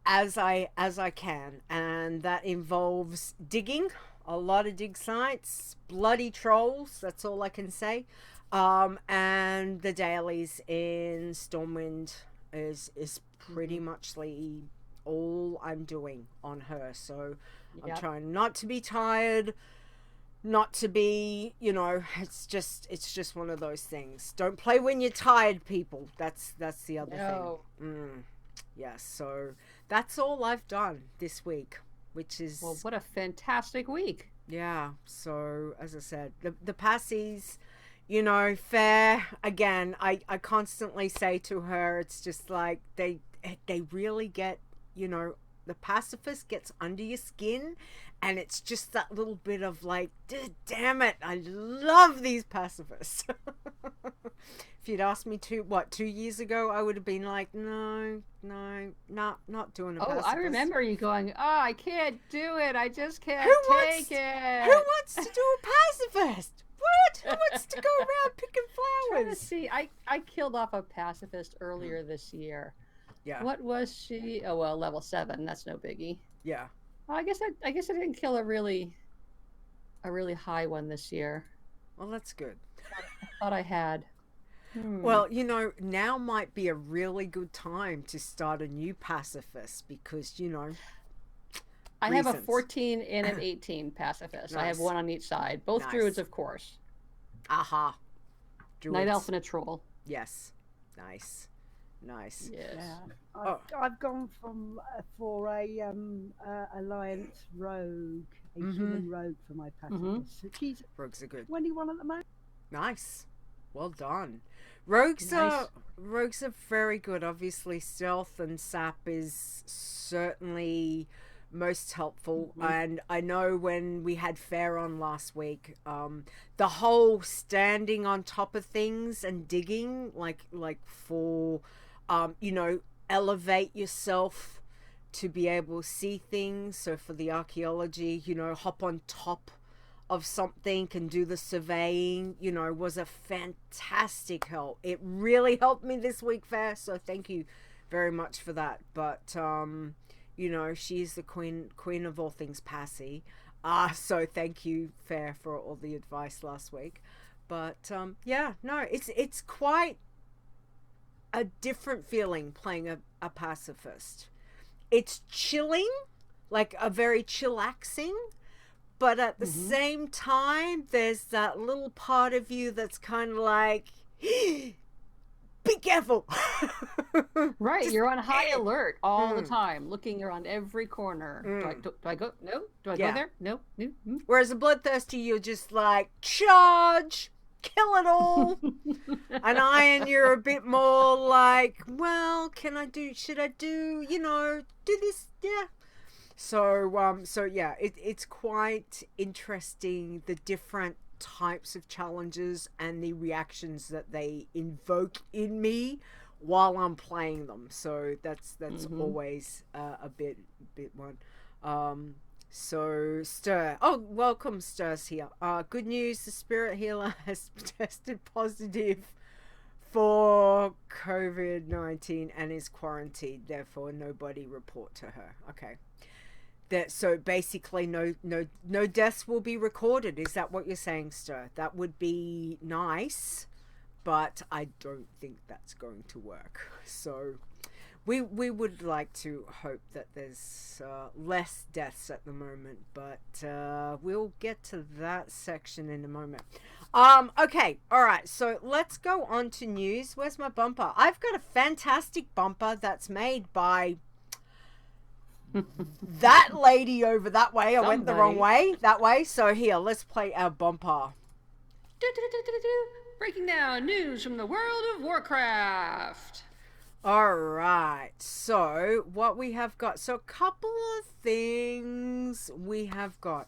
A: as I can, and that involves digging, a lot of dig sites, bloody trolls, that's all I can say. And the dailies in Stormwind is pretty much all I'm doing on her. So I'm trying not to be tired, not to be, it's just one of those things. Don't play when you're tired, people. That's the other thing. Yes, so that's all I've done this week, which is...
B: Well, what a fantastic week.
A: Yeah, so as I said, the passies, fair. Again, I constantly say to her, it's just like they really get, the pacifist gets under your skin, and it's just that little bit of like, damn it, I love these pacifists. If you'd asked me 2 years ago, I would have been like, no, not doing a pacifist.
B: I remember you going, I can't do it. I just can't take it.
A: Who wants to do a pacifist? What? Who wants to go around picking flowers?
B: Trying to see, I killed off a pacifist earlier this year.
A: Yeah.
B: What was she? Oh well, level 7. That's no biggie.
A: Yeah.
B: I guess I didn't kill a really high one this year.
A: Well, that's good.
B: I thought I had.
A: Well, now might be a really good time to start a new pacifist because,
B: I have a 14 and an 18 pacifist. Nice. I have one on each side. Both druids, of course.
A: Aha.
B: Druids. Night elf and a troll.
A: Yes. Nice. Yes.
C: Yeah. I've gone for a alliance rogue, a human rogue for my pacifist.
A: Rogues are good.
C: 21 at the moment.
A: Nice. Well done. Rogues are very good. Obviously, stealth and sap is certainly most helpful. And I know when we had Fair on last week, the whole standing on top of things and digging, like for elevate yourself to be able to see things. So for the archaeology, hop on top of something and do the surveying, was a fantastic help. It really helped me this week, Fair, so thank you very much for that. But she's the queen of all things passy, so thank you, Fair, for all the advice last week. But it's quite a different feeling playing a pacifist. It's chilling like a very chillaxing, but at the same time, there's that little part of you that's kind of like, be careful.
B: Right, you're on high alert all the time, looking around every corner. Do I go? No. Do I go there? No.
A: Whereas a bloodthirsty, you're just like, charge, kill it all. An iron, you're a bit more like, well, should I do, do this? Yeah. So yeah, it's quite interesting, the different types of challenges and the reactions that they invoke in me while I'm playing them. So that's always a bit one. So Stir, welcome, Stir's here. Good news, the spirit healer has tested positive for COVID-19 and is quarantined, therefore nobody report to her. Okay. So basically no deaths will be recorded. Is that what you're saying, Stir? That would be nice, but I don't think that's going to work. So we would like to hope that there's less deaths at the moment, but we'll get to that section in a moment. Okay, all right, so let's go on to news. Where's my bumper? I've got a fantastic bumper that's made by that lady over that way. I went the wrong way, that way. So here, let's play our bumper.
B: Breaking down news from the world of Warcraft.
A: All right, so what we have got, so a couple of things we have got.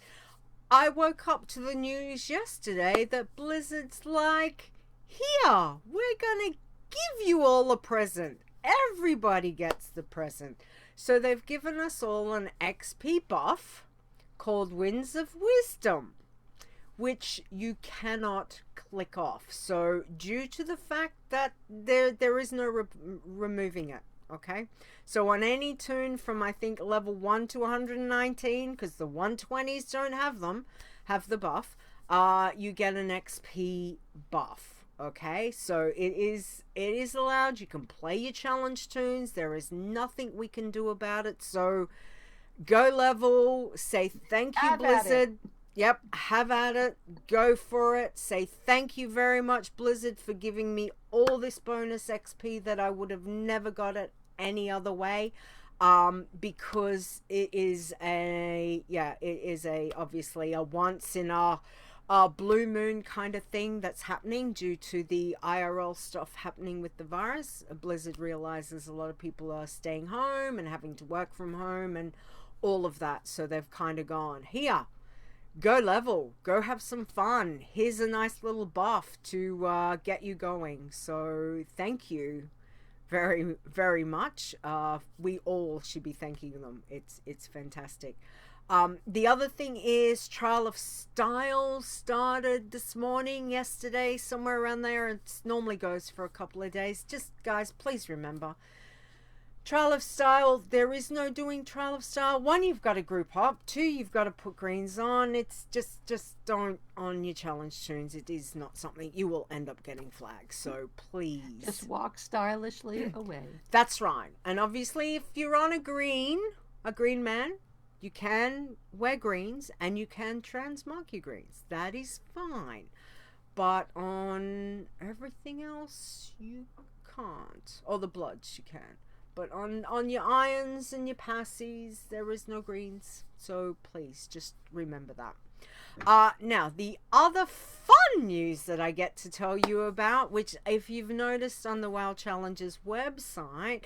A: I woke up to the news yesterday that Blizzard's like, here, we're gonna give you all a present. Everybody gets the present. So they've given us all an XP buff called Winds of Wisdom, which you cannot click off. So due to the fact that there is no removing it, okay? So on any toon from, I think, level 1 to 119, because the 120s don't have the buff, you get an XP buff. Okay, so it is allowed. You can play your challenge toons. There is nothing we can do about it. So go level, say thank you, Blizzard. Yep, have at it. Go for it. Say thank you very much, Blizzard, for giving me all this bonus XP that I would have never got it any other way. Because it is obviously a once in a blue moon kind of thing that's happening due to the IRL stuff happening with the virus. Blizzard realizes a lot of people are staying home and having to work from home and all of that. So they've kind of gone, here, go level, go have some fun. Here's a nice little buff to get you going. So thank you very, very much. We all should be thanking them. It's fantastic. The other thing is Trial of Style started this morning, yesterday, somewhere around there. It normally goes for a couple of days. Just, guys, please remember, Trial of Style, there is no doing Trial of Style. 1, you've got to group up. 2, you've got to put greens on. It's just don't on your challenge tunes. It is not something you will end up getting flags. So please.
B: Just walk stylishly away.
A: That's right. And obviously, if you're on a green man, you can wear greens and you can transmark your greens. That is fine. But on everything else, you can't. Or the bloods, you can. But on your irons and your passies, there is no greens. So please, just remember that. Now, the other fun news that I get to tell you about, which if you've noticed on the WoW Challenges website,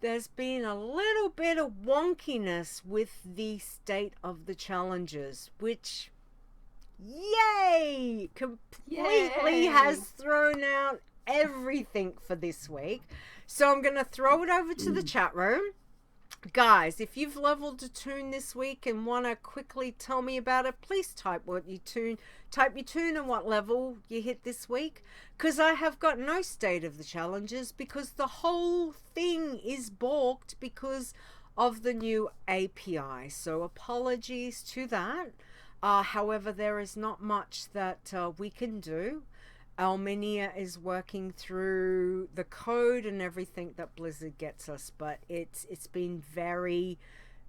A: there's been a little bit of wonkiness with the state of the challenges, which, completely has thrown out everything for this week. So I'm going to throw it over to the chat room. Guys, if you've leveled a toon this week and want to quickly tell me about it, please type your toon and what level you hit this week, because I have got no state of the challenges because the whole thing is balked because of the new API. So apologies to that. However, there is not much that we can do. Alminia is working through the code and everything that Blizzard gets us, but it's been very,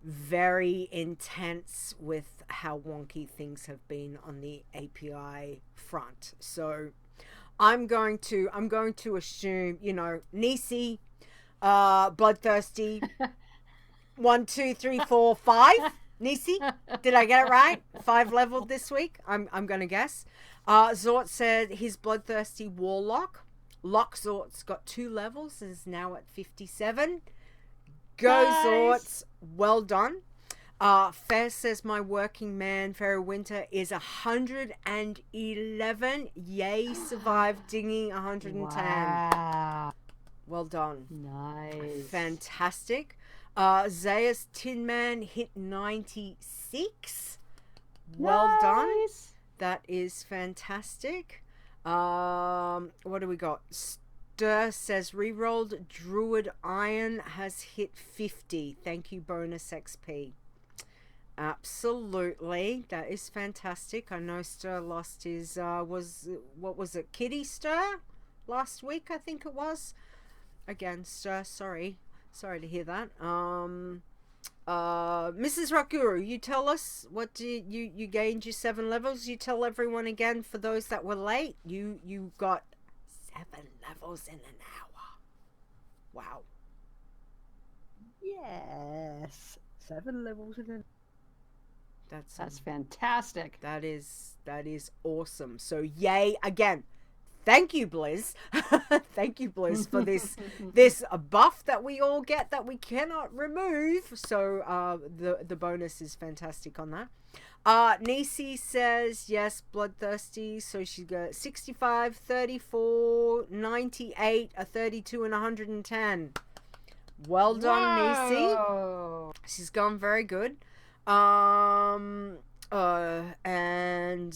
A: very intense with how wonky things have been on the API front. So I'm going to assume, you know, Nisi, bloodthirsty, 1, 2, 3, 4, 5. Nisi, did I get it right? 5 leveled this week. I'm gonna guess. Zort said his bloodthirsty warlock. Zort's got 2 levels and is now at 57. Go
B: Nice.
A: Zorts, well done. Fair says my working man Fairy Winter is 111. Yay, survived dinging 110.
B: Wow.
A: Well done.
B: Nice.
A: Fantastic. Zayas Tin Man hit 96. Well done.
B: Nice.
A: That is fantastic. What do we got? Stir says rerolled Druid Iron has hit 50. Thank you, bonus XP. Absolutely. That is fantastic. I know Stir lost his what was it? Kitty Stir last week, I think it was. Again, Stir, sorry to hear that. MrsRockGuru, you tell us what you gained your 7 levels. You tell everyone again for those that were late. You got 7 levels in an hour. Wow.
C: Yes. 7 levels in an
B: That's fantastic.
A: That is awesome. So yay again. Thank you, Blizz. Thank you, Blizz, for this buff that we all get that we cannot remove. So the bonus is fantastic on that. Nisi says yes, bloodthirsty. So she got 65, 34, 98, a 32, and 110. Well done, Nisi. She's gone very good. And Iron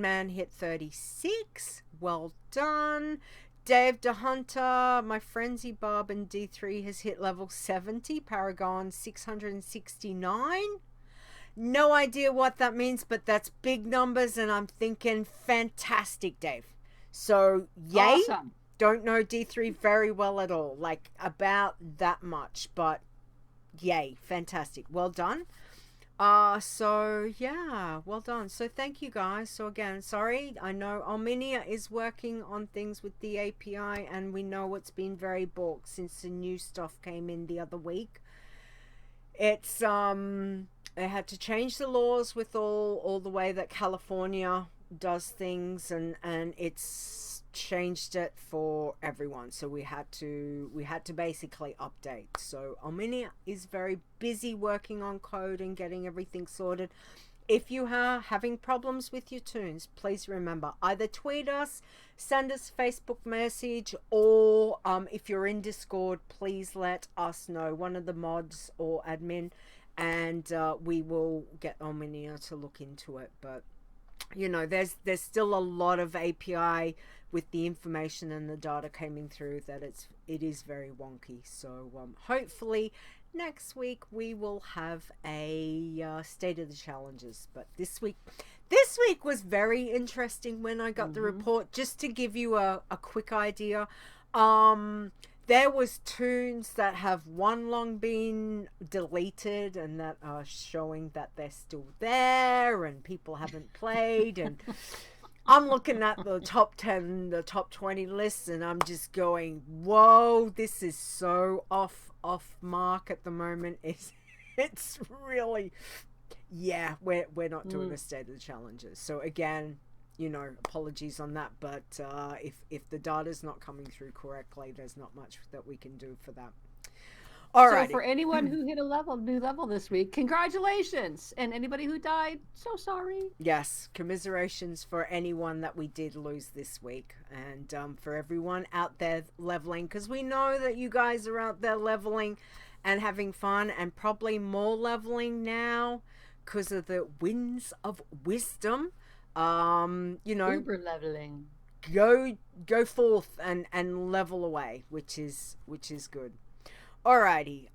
A: Man hit 36. Well done. Dave DeHunter, my frenzy Barb and D3 has hit level 70. Paragon 669. No idea what that means, but that's big numbers, and I'm thinking fantastic, Dave. So yay.
B: Awesome.
A: Don't know D3 very well at all, like about that much, but yay, fantastic. Well done. So yeah, well done. So thank you guys. So again, sorry, I know Arminia is working on things with the API, and we know it's been very balked since the new stuff came in the other week. It's they had to change the laws with all the way that California does things, and it's changed it for everyone, so we had to basically update. So Arminia is very busy working on code and getting everything sorted. If you are having problems with your tunes, please remember, either tweet us, send us a Facebook message, or if you're in Discord, please let us know, one of the mods or admin, and we will get Arminia to look into it. But you know, there's still a lot of API with the information and the data coming through that it is very wonky. So hopefully next week we will have a state of the challenges. But this week was very interesting when I got the report. Just to give you a quick idea, there was tunes that have long been deleted and that are showing that they're still there and people haven't played, and I'm looking at the top 10, the top 20 lists, and I'm just going, whoa, this is so off mark at the moment. It's really, yeah, we're not doing a state of the challenges. So again, you know, apologies on that, but if the data's not coming through correctly, there's not much that we can do for that. All right.
B: So for anyone who hit a new level this week, congratulations. And anybody who died, so sorry.
A: Yes, commiserations for anyone that we did lose this week, and for everyone out there leveling, because we know that you guys are out there leveling and having fun, and probably more leveling now because of the winds of wisdom. You know,
B: Uber leveling.
A: Go forth and level away, which is good. Alrighty.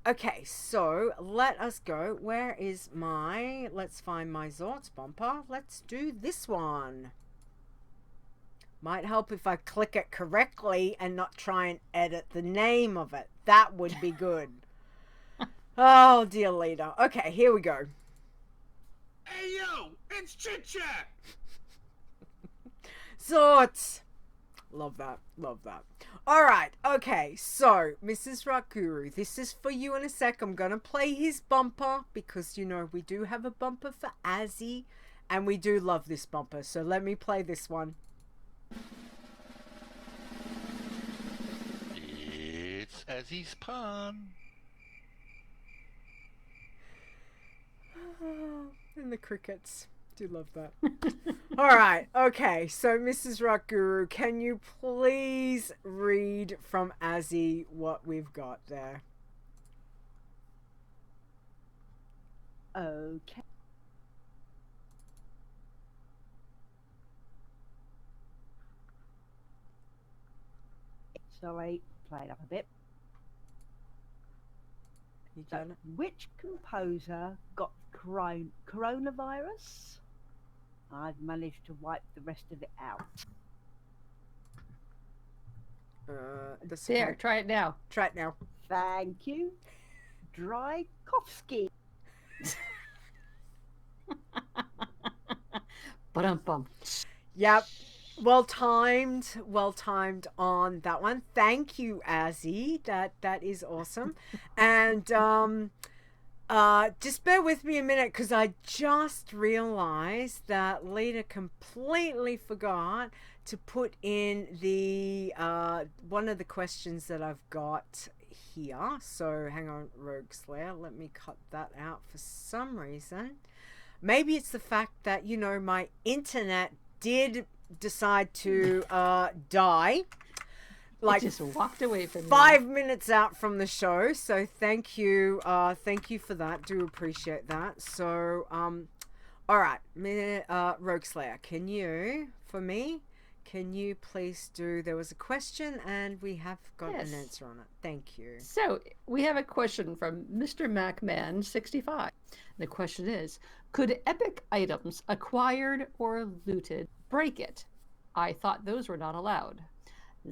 A: Okay, so let us go. Let's find my Zort's bumper. Let's do this one. Might help if I click it correctly and not try and edit the name of it. That would be good. Oh, dear leader. Okay, here we go.
D: Hey yo, it's Chit Chat!
A: Sorts. Love that. Love that. Alright, okay, so, MrsRockGuru, this is for you in a sec. I'm gonna play his bumper because, you know, we do have a bumper for Azzy, and we do love this bumper, so let me play this one.
E: It's Azzy's pun.
A: And the crickets. Do love that. Alright, okay, so MrsRockGuru, can you please read from Azzy what we've got there?
C: Okay. Sorry, play it up a bit.
A: You got it?
C: Which composer got coronavirus? I've managed to wipe the rest of it out.
B: There, try it now.
A: Try it now.
C: Thank you. Drykovsky.
B: Ba-dum-bum.
A: Yep. Well timed on that one. Thank you, Azzy. That is awesome. And just bear with me a minute because I just realized that Leeta completely forgot to put in the one of the questions that I've got here. So hang on, Rogueslayer. Let me cut that out for some reason. Maybe it's the fact that, you know, my internet did decide to die. Like,
B: it just walked away from
A: 5 minutes out from the show. So thank you for that. Do appreciate that. So all right, Rogueslayer, can you please do, there was a question and we have got an answer on it. Thank you.
B: So we have a question from Mr. MacMan65. The question is, could epic items acquired or looted break it? I thought those were not allowed.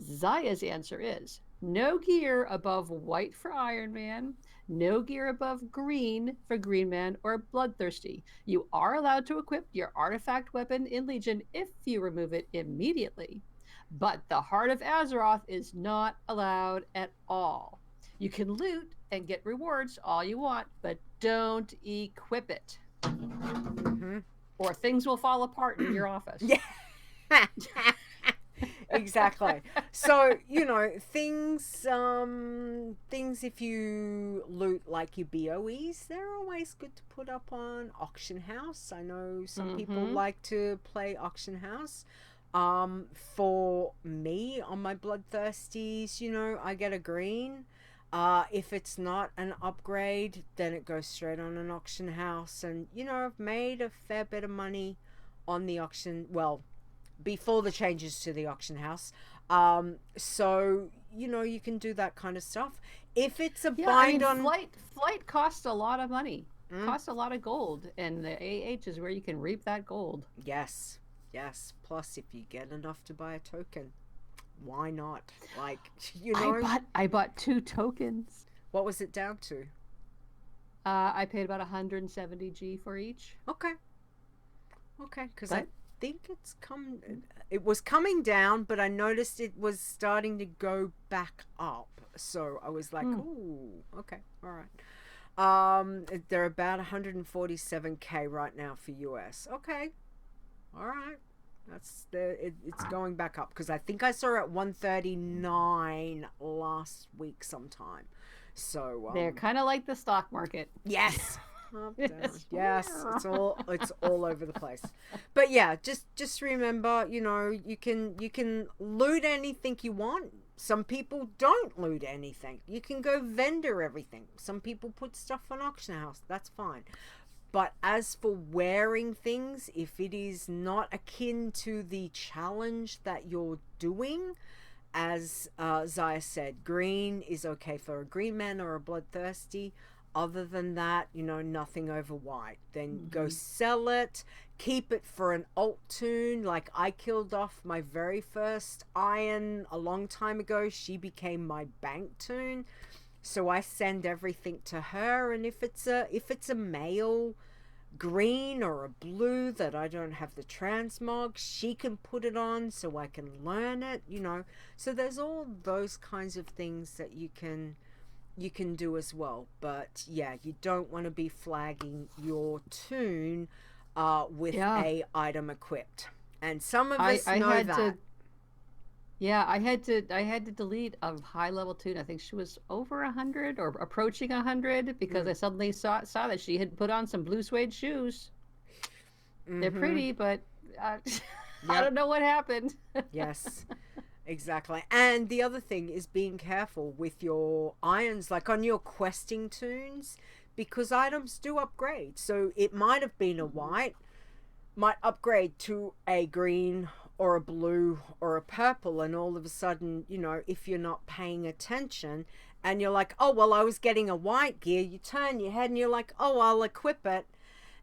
B: Zaya's answer is, no gear above white for Iron Man, no gear above green for Green Man or Bloodthirsty. You are allowed to equip your artifact weapon in Legion if you remove it immediately. But the Heart of Azeroth is not allowed at all. You can loot and get rewards all you want, but don't equip it.
A: Mm-hmm.
B: Or things will fall apart in your office.
A: Yeah. Exactly. So, you know, things if you loot like your BOEs, they're always good to put up on Auction House. I know some people like to play Auction House. For me, on my Bloodthirsties, you know, I get a green. If it's not an upgrade, then it goes straight on an Auction House. And, you know, I've made a fair bit of money on the auction, well, before the changes to the Auction House. So, you know, you can do that kind of stuff. If it's a bind on...
B: Flight costs a lot of money. Costs a lot of gold. And the AH is where you can reap that gold.
A: Yes. Yes. Plus, if you get enough to buy a token, why not? Like, you know...
B: I bought 2 tokens.
A: What was it down to?
B: I paid about 170 G for each.
A: Okay. Okay, because I think it was coming down, but I noticed it was starting to go back up. So I was like, ooh, okay, all right. They're about 147K right now for US. Okay, all right. It's going back up because I think I saw it at 139 last week sometime. So
B: they're kind of like the stock market.
A: Yes. Up, down. Yes, it's all over the place. But yeah, just remember, you know, you can loot anything you want. Some people don't loot anything. You can go vendor everything. Some people put stuff on Auction House. That's fine. But as for wearing things, if it is not akin to the challenge that you're doing, as Zaya said, green is okay for a green man or a bloodthirsty. Other than that, you know, nothing over white. Then go sell it. Keep it for an alt tune. Like, I killed off my very first iron a long time ago. She became my bank tune. So I send everything to her, and if it's a male green or a blue that I don't have the transmog, she can put it on so I can learn it, you know. So there's all those kinds of things that you can do as well. But yeah, you don't want to be flagging your toon with a item equipped. And some of us know that.
B: I had to delete a high level toon. I think she was over 100 or approaching 100 because I suddenly saw that she had put on some blue suede shoes. They're pretty, but I don't know what happened.
A: Yes, exactly. And the other thing is being careful with your irons, like on your questing toons, because items do upgrade. So it might have been a white, might upgrade to a green or a blue or a purple, and all of a sudden, you know, if you're not paying attention and you're like, oh well, I was getting a white gear, you turn your head and you're like, oh, I'll equip it,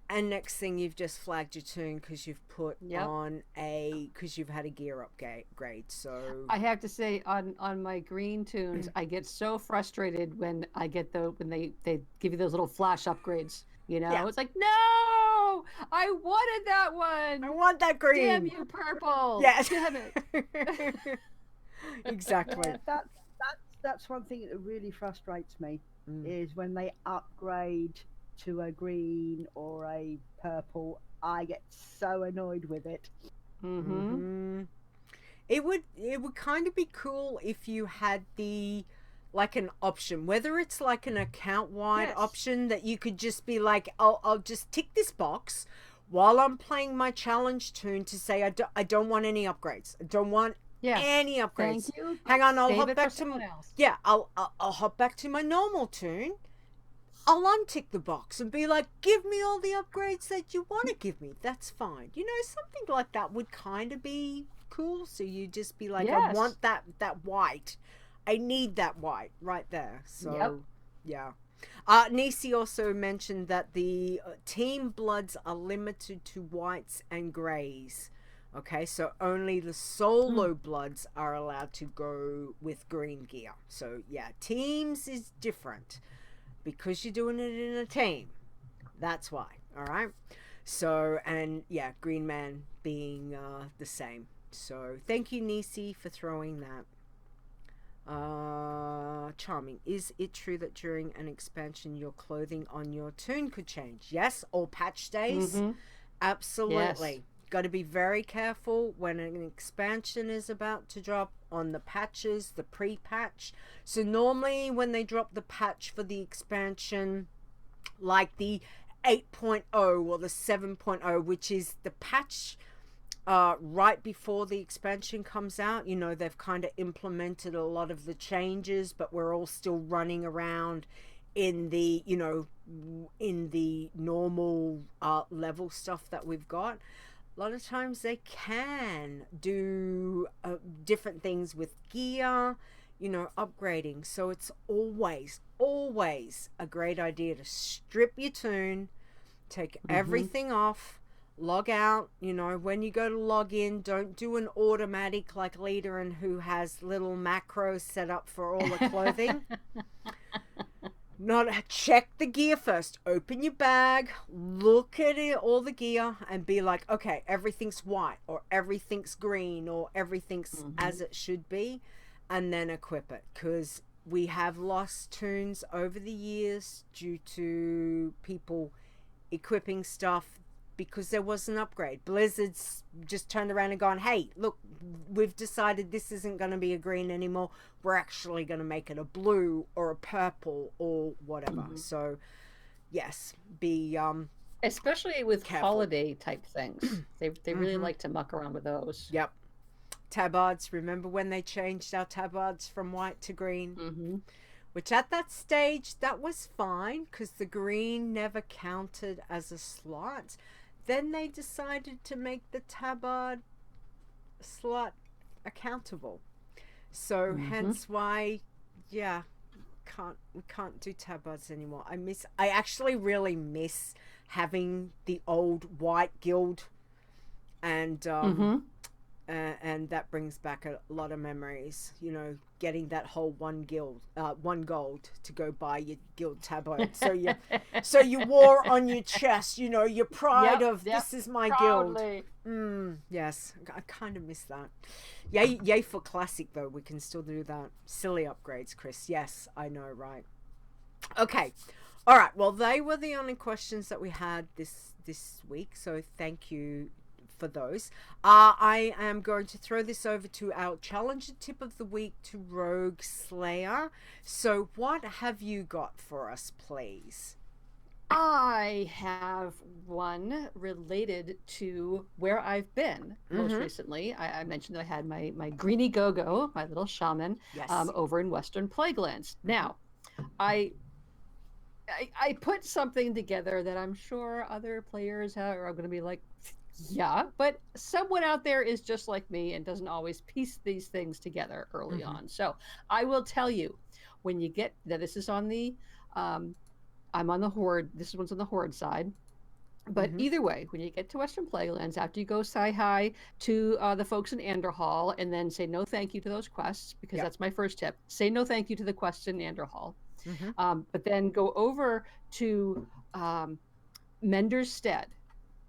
A: and next thing you've just flagged your toon because you've put on because you've had a gear upgrade. So
B: I have to say, on my green toons, I get so frustrated when I get when they give you those little flash upgrades. You know, it's like, no, I wanted that one.
A: I want that green.
B: Damn you, purple.
A: Yes.
B: Damn it.
A: Exactly.
C: Yeah, that's one thing that really frustrates me is when they upgrade to a green or a purple. I get so annoyed with it.
A: It would kind of be cool if you had like an option, whether it's like an account-wide option that you could just be like, I'll just tick this box while I'm playing my challenge toon to say I don't want any upgrades. I don't want any upgrades.
B: Thank you.
A: Hang on, I'll
B: Save
A: hop
B: it
A: back
B: for
A: to
B: someone else.
A: I'll hop back to my normal toon. I'll untick the box and be like, give me all the upgrades that you want to give me. That's fine. You know, something like that would kind of be cool. So you just be like, I want that white. I need that white right there. So, yeah. Nisi also mentioned that the team bloods are limited to whites and grays. Okay, so only the solo bloods are allowed to go with green gear. So, yeah, teams is different because you're doing it in a team. That's why. All right. So, and yeah, Green Man being the same. So, thank you, Nisi, for throwing that. Charming. Is it true that during an expansion your clothing on your toon could change? Yes, or patch days? Absolutely.
B: Yes.
A: Got to be very careful when an expansion is about to drop on the patches, the pre-patch. So normally when they drop the patch for the expansion, like the 8.0 or the 7.0, which is the patch right before the expansion comes out, you know, they've kind of implemented a lot of the changes, but we're all still running around in the, you know, in the normal level stuff that we've got. A lot of times they can do different things with gear, you know, upgrading. So it's always a great idea to strip your toon, take everything off, log out. You know, when you go to log in, don't do an automatic like Leeta and who has little macros set up for all the clothing. Not check the gear first. Open your bag, look at it, all the gear, and be like, okay, everything's white or everything's green or everything's as it should be, and then equip it. Because we have lost toons over the years due to people equipping stuff because there was an upgrade. Blizzard's just turned around and gone, hey, look, we've decided this isn't going to be a green anymore. We're actually going to make it a blue or a purple or whatever. So, yes, be
B: especially with
A: careful.
B: Holiday type things. They really like to muck around with those.
A: Yep. Tabards, remember when they changed our tabards from white to green? Which at that stage, that was fine because the green never counted as a slot. Then they decided to make the tabard slot accountable. So hence why, yeah, we can't do tabards anymore. I actually really miss having the old white guild and and that brings back a lot of memories. You know, getting that whole one gold to go buy your guild tabard. So you wore on your chest. You know, your pride of this is my
B: Proudly.
A: guild. Yes, I kind of miss that. Yay for classic though. We can still do that. Silly upgrades, Chris. Yes, I know, right? Okay. All right. Well, they were the only questions that we had this week. So thank you for those. I am going to throw this over to our challenger tip of the week, to Rogueslayer. So what have you got for us, please?
B: I have one related to where I've been most recently. I mentioned that I had my Greenie Go-Go, my little shaman, over in Western Plaguelands. Now, I put something together that I'm sure other players are going to be like, yeah, but someone out there is just like me and doesn't always piece these things together early on. So I will tell you, when you get that, this is on the, I'm on the Horde. This one's on the Horde side. But either way, when you get to Western Plaguelands, after you go say hi to the folks in Anderhall and then say no thank you to those quests, because that's my first tip. Say no thank you to the quests in Anderhall. But then go over to Mender's Stead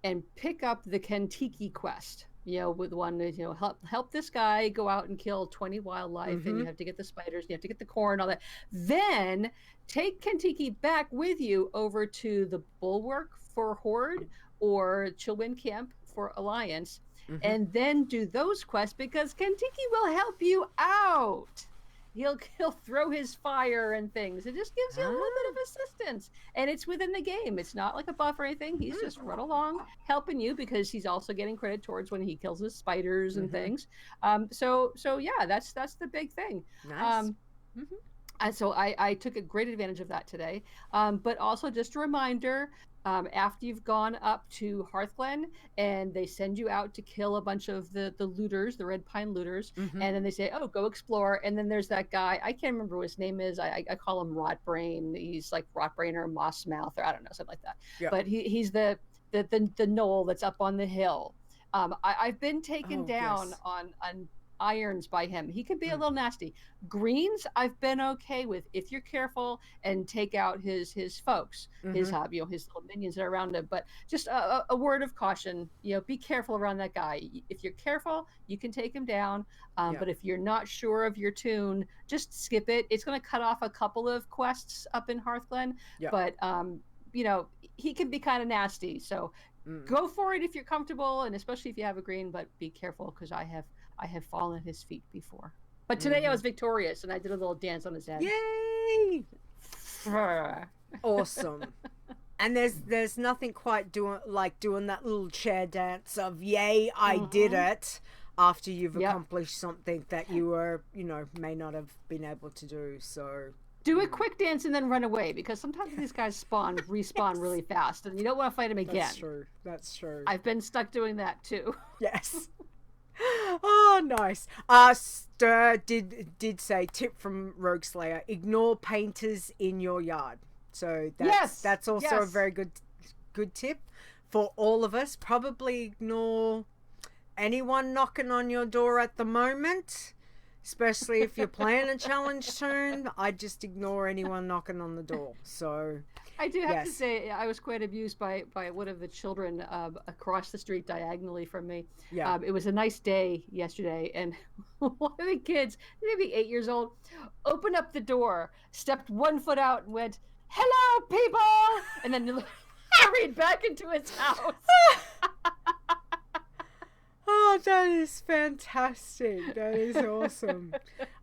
B: and pick up the Kentucky quest, you know, with one, you know, help this guy go out and kill 20 wildlife, and you have to get the spiders, you have to get the core and all that. Then take Kentucky back with you over to the Bulwark for Horde or Chillwind Camp for Alliance, and then do those quests, because Kentucky will help you out. He'll throw his fire and things. It just gives you a little bit of assistance, and it's within the game. It's not like a buff or anything. He's just run along helping you, because he's also getting credit towards when he kills his spiders and things. So yeah, that's the big thing.
A: Nice.
B: So I took a great advantage of that today. But also just a reminder, after you've gone up to Hearthglen and they send you out to kill a bunch of the looters, the Red Pine looters, and then they say, oh, go explore. And then there's that guy, I can't remember what his name is. I call him Rotbrain. He's like Rotbrain or Mossmouth, or I don't know, something like that. Yeah. But he's the knoll that's up on the hill. I've been taken down on irons by him. He can be a little nasty. Greens I've been okay with if you're careful and take out his folks, his you know, his little minions that are around him. But just a word of caution, you know, be careful around that guy. If you're careful, you can take him down. But if you're not sure of your tune, just skip it. It's going to cut off a couple of quests up in Hearthglen, but you know, he can be kind of nasty. So go for it if you're comfortable, and especially if you have a green, but be careful, because I have fallen at his feet before. But today I was victorious, and I did a little dance on his head.
A: Yay! Awesome. And there's nothing quite doing that little chair dance of yay, I did it, after you've accomplished something that you were, you know, may not have been able to do. So
B: do a quick dance and then run away, because sometimes these guys respawn really fast, and you don't want to fight them again.
A: That's true.
B: I've been stuck doing that too.
A: Yes. Oh, nice. Stir did say, tip from Rogueslayer, ignore painters in your yard. So that's also a very good tip for all of us. Probably ignore anyone knocking on your door at the moment, especially if you're playing a challenge tune. I just ignore anyone knocking on the door. So
B: I do have to say, I was quite abused by one of the children across the street diagonally from me. Yeah. It was a nice day yesterday, and one of the kids, maybe 8 years old, opened up the door, stepped 1 foot out, and went, "Hello, people!" and then hurried back into his house.
A: Oh, that is fantastic. That is awesome.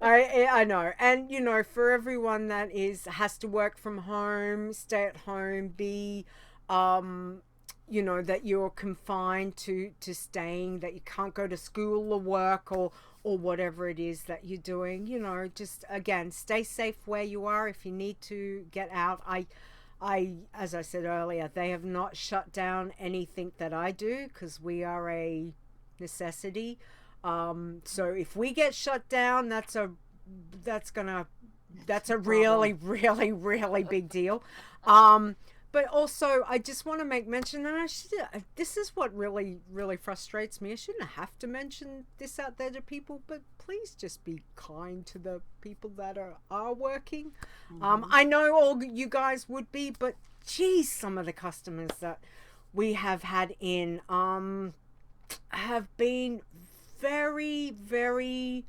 A: I know. And, you know, for everyone that has to work from home, stay at home, be, you know, that you're confined to staying, that you can't go to school or work or whatever it is that you're doing, you know, just, again, stay safe where you are. If you need to get out, as I said earlier, they have not shut down anything that I do, because we are a necessity. So if we get shut down, that's a really, really, really big deal. But also, I just want to make mention, and this is what really, really frustrates me. I shouldn't have to mention this out there to people, but please just be kind to the people that are working. I know all you guys would be, but geez, some of the customers that we have had in have been very, very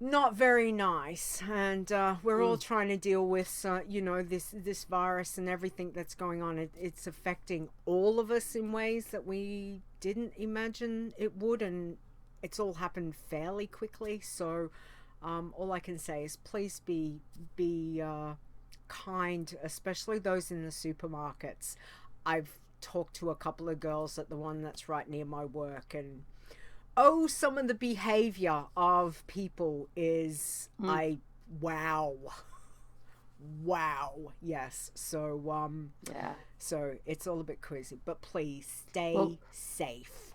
A: not very nice, and we're all trying to deal with this virus and everything that's going on. It's affecting all of us in ways that we didn't imagine it would, and it's all happened fairly quickly. So all I can say is please be kind, especially those in the supermarkets. I've talked to a couple of girls at the one that's right near my work, and some of the behavior of people is wow, yes. So so it's all a bit crazy, but please stay safe.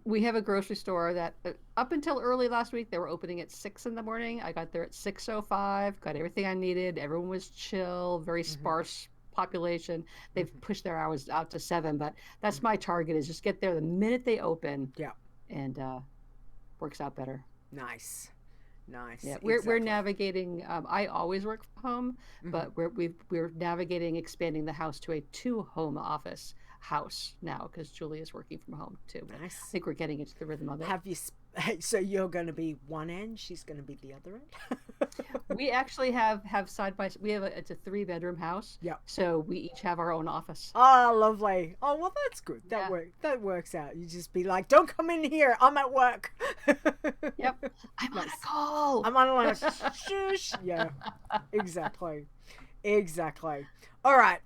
B: We have a grocery store that up until early last week, they were opening at 6 in the morning. I got there at 6:05, got everything I needed. Everyone was chill, very sparse population. They've pushed their hours out to 7, but that's my target, is just get there the minute they open.
A: Yeah.
B: And works out better.
A: Nice.
B: Yeah, we're navigating. I always work from home, but we're navigating expanding the house to a 2-home office house now because Julie is working from home too.
A: Nice.
B: I think we're getting into the rhythm of it.
A: Have you? So you're going to be one end, she's going to be the other end.
B: We actually have side by. We have it's a 3-bedroom house.
A: Yeah.
B: So we each have our own office.
A: Oh, lovely. Oh, well, that's good. That works out. You just be like, don't come in here. I'm at work.
B: Yep. I'm on a call.
A: I'm on a shush. Yeah. Exactly. All right.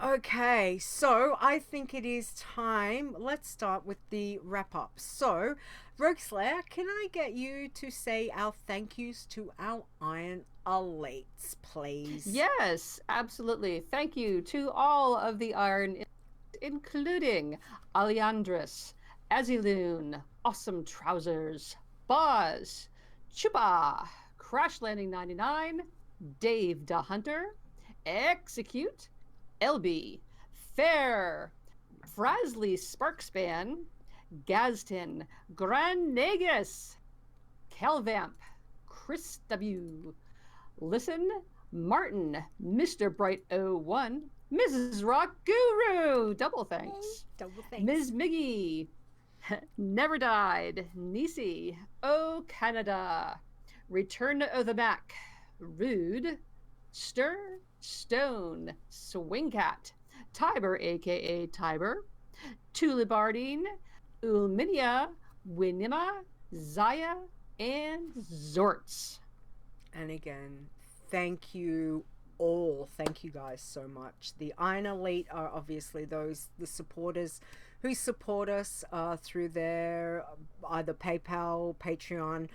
A: Okay. So I think it is time. Let's start with the wrap up. So, Rogueslayer, can I get you to say our thank yous to our Iron Elites, please?
B: Yes, absolutely. Thank you to all of the Iron, including Aleandris, Aziloon, Awesome Trousers, Boz, Chupa, Crash Landing 99, Dave the Hunter, Execute, LB, Fair, Frasley Sparkspan, Gazton, Grand Negus, Calvamp, Chris W, Listen, Martin, Mr. Bright 01, Mrs. Rock Guru, double thanks, Ms. Miggy, Never Died, Nisi, Oh Canada, Return of the Mac, Rude, Stir, Stone, Swingcat, Tiber, aka Tiber, Tulibardine, Ulminia, Winima, Zaya, and Zorts.
A: And again, thank you all. Thank you guys so much. The Iron Elite are obviously the supporters who support us through their either PayPal, Patreon,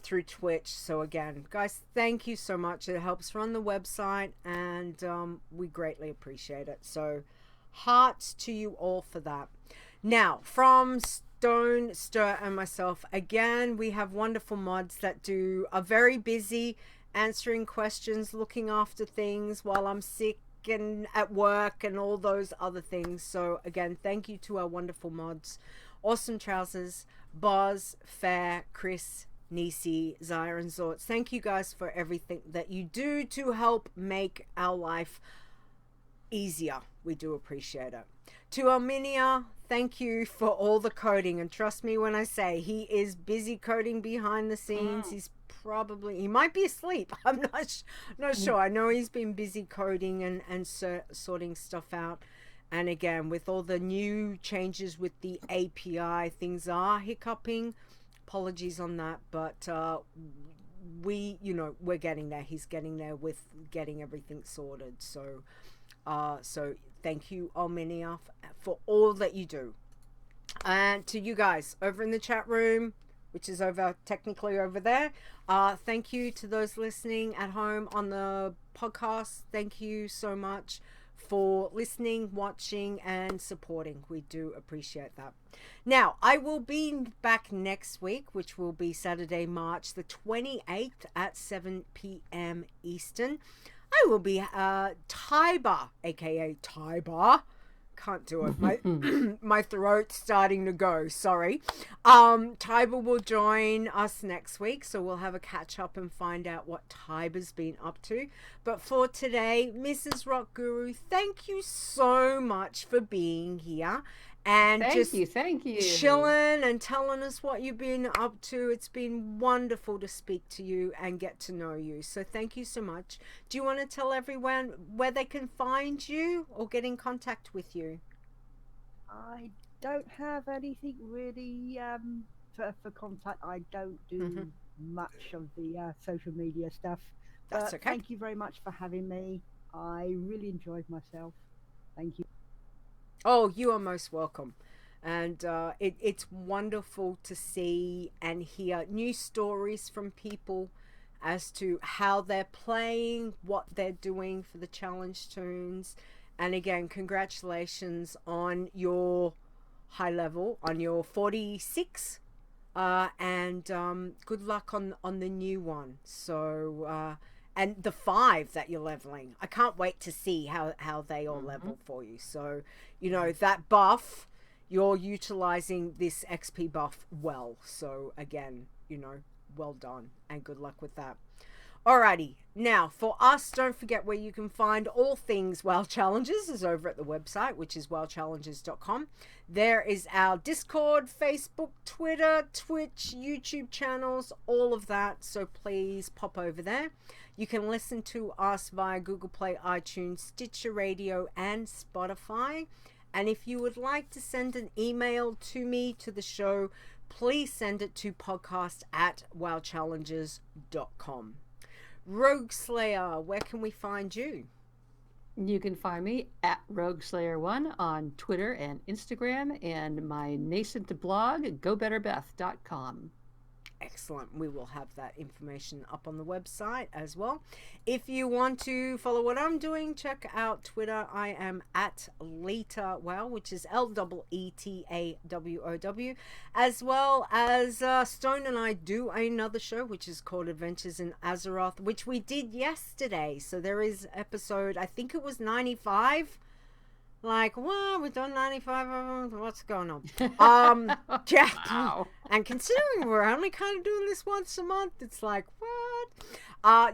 A: through Twitch. So again, guys, thank you so much. It helps run the website, and we greatly appreciate it. So hearts to you all for that. Now, from Stone, Stir, and myself, again, we have wonderful mods that are very busy answering questions, looking after things while I'm sick and at work and all those other things. So again, thank you to our wonderful mods. Awesome Trousers, Boz, Fair, Chris, Nisi, Zyra, and Zorts. Thank you guys for everything that you do to help make our life easier. We do appreciate it. To Arminia, thank you for all the coding, and trust me when I say he is busy coding behind the scenes. He might be asleep. I'm not sure. I know he's been busy coding and sorting stuff out. And again, with all the new changes with the API, things are hiccuping. Apologies on that, but we're getting there. He's getting there with getting everything sorted. So thank you, Arminia, for all that you do. And to you guys over in the chat room, which is technically over there, thank you to those listening at home on the podcast. Thank you so much for listening, watching, and supporting. We do appreciate that. Now, I will be back next week, which will be Saturday, March the 28th at 7 p.m. Eastern. I will be Tiber, aka Tiber. Can't do it. My throat's starting to go. Sorry. Tiber will join us next week, so we'll have a catch up and find out what Tiber's been up to. But for today, Mrs. Rock Guru, thank you so much for being here and
B: thank you
A: chilling and telling us what you've been up to. It's been wonderful to speak to you and get to know you. So thank you so much. Do you want to tell everyone where they can find you or get in contact with you?
C: I don't have anything really for contact. I don't do much of the social media stuff.
A: That's
C: but
A: okay.
C: Thank you very much for having me. I really enjoyed myself. Thank you.
A: Oh, you are most welcome. And it's wonderful to see and hear new stories from people as to how they're playing, what they're doing for the challenge tunes. And again, congratulations on your high level, on your 46. And good luck on the new one. So, and the 5 that you're leveling. I can't wait to see how they all level for you. So, you know, that buff, you're utilizing this XP buff well. So again, you know, well done and good luck with that. Alrighty, now for us, don't forget where you can find all things WoW Challenges is over at the website, which is wowchallenges.com. There is our Discord, Facebook, Twitter, Twitch, YouTube channels, all of that. So please pop over there. You can listen to us via Google Play, iTunes, Stitcher Radio, and Spotify. And if you would like to send an email to me, to the show, please send it to podcast@wowchallenges.com. Rogueslayer, where can we find you?
B: You can find me at Rogueslayer1 on Twitter and Instagram, and my nascent blog, gobetterbeth.com.
A: Excellent. We will have that information up on the website as well. If you want to follow what I'm doing, check out Twitter. I am at Leeta WoW, which is LEETAWOW, as well as Stone and I do another show, which is called Adventures in Azeroth, which we did yesterday. So there is episode, I think it was 95. Like, well, we've done 95 of them. What's going on? Yeah.
B: Wow.
A: And considering we're only kind of doing this once a month, it's like, what?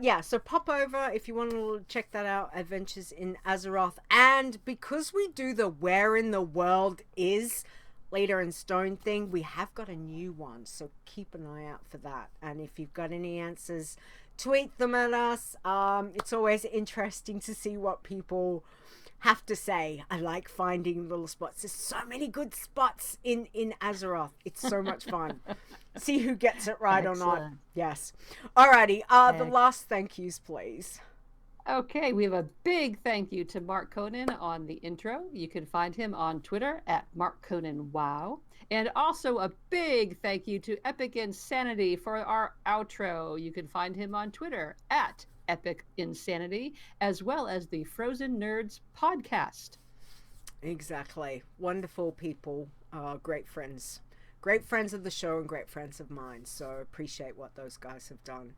A: Yeah, so pop over if you want to check that out, Adventures in Azeroth. And because we do the Where in the World Is Leeta and Stone thing, we have got a new one. So keep an eye out for that. And if you've got any answers, tweet them at us. It's always interesting to see what people have to say. I like finding little spots. There's so many good spots in Azeroth. It's so much fun. See who gets it right or not. Yes. Alrighty. The last thank yous, please.
B: Okay, we have a big thank you to Mark Conan on the intro. You can find him on Twitter at MarkConanWow. And also a big thank you to Epic Insanity for our outro. You can find him on Twitter at Epic Insanity, as well as the Frozen Nerds podcast.
A: Exactly. Wonderful people. Great friends of the show and great friends of mine. So appreciate what those guys have done.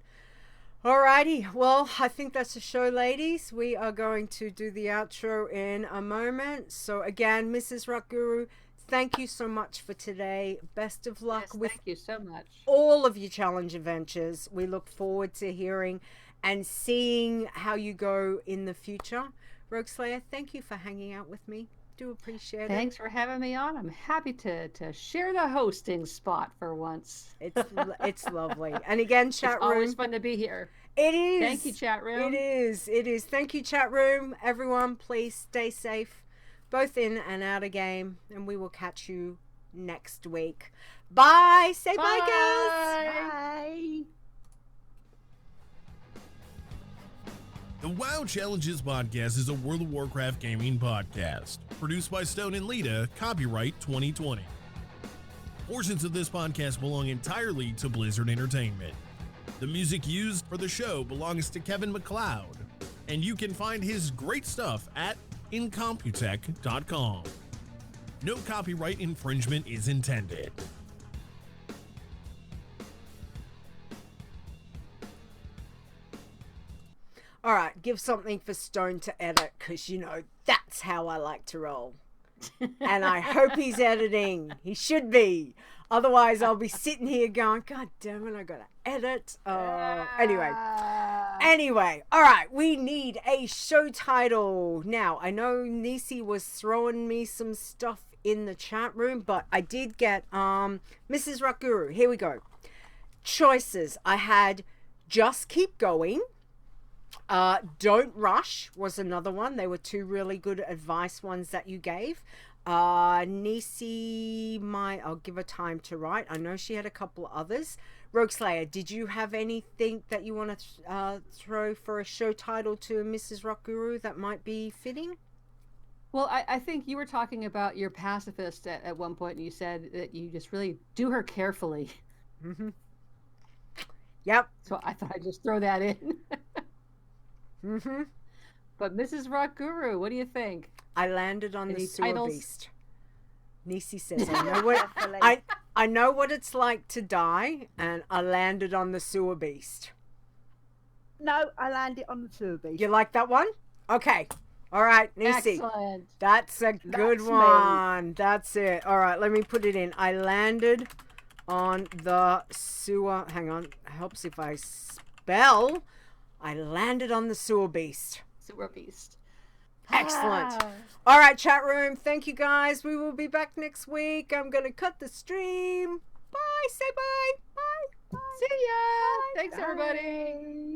A: Alrighty. Well, I think that's a show, ladies. We are going to do the outro in a moment. So again, Mrs. Rock Guru, thank you so much for today. Best of luck with
B: thank you so much.
A: All of your challenge adventures. We look forward to hearing and seeing how you go in the future. Rogueslayer, thank you for hanging out with me. Do appreciate it.
B: Thanks for having me on. I'm happy to share the hosting spot for once.
A: It's lovely. And again, chat room.
B: It's always fun to be here.
A: It is.
B: Thank you, chat room.
A: It is. Thank you, chat room. Everyone, please stay safe, both in and out of game, and we will catch you next week. Bye. Say bye, guys.
C: Bye.
D: The WoW Challenges podcast is a World of Warcraft gaming podcast. Produced by Stone and Leeta, copyright 2020. Portions of this podcast belong entirely to Blizzard Entertainment. The music used for the show belongs to Kevin MacLeod, and you can find his great stuff at incomputech.com. No copyright infringement is intended.
A: All right, give something for Stone to edit, because, you know, that's how I like to roll. And I hope he's editing. He should be. Otherwise, I'll be sitting here going, God damn it, I gotta edit. Anyway, all right, we need a show title. Now, I know Nisi was throwing me some stuff in the chat room, but I did get MrsRockGuru. Here we go. Choices. I had Just Keep Going. Don't Rush was another one. They were two really good advice ones that you gave. Nisi, I'll give her time to write. I know she had a couple others. Rogueslayer, did you have anything that you want to throw for a show title to MrsRockGuru that might be fitting?
B: Well, I think you were talking about your pacifist at one point, and you said that you just really do her carefully.
A: Mm-hmm. Yep.
B: So I thought I'd just throw that in.
A: Mm-hmm.
B: But MrsRockGuru, what do you think?
A: I landed on the sewer
B: titles?
A: beast. Nisi says, I know what it's like to die, and I landed on the sewer beast.
C: No, I landed on the sewer beast.
A: You like that one? Okay. All right, Nisi.
B: Excellent.
A: That's a good one. That's it. All right, let me put it in. I landed on the sewer. Hang on. Helps if I spell. I landed on the sewer beast.
B: Sewer beast.
A: Excellent. All right, chat room. Thank you, guys. We will be back next week. I'm going to cut the stream. Bye. Say bye. Bye. Bye.
B: See ya.
C: Bye.
B: Thanks, everybody.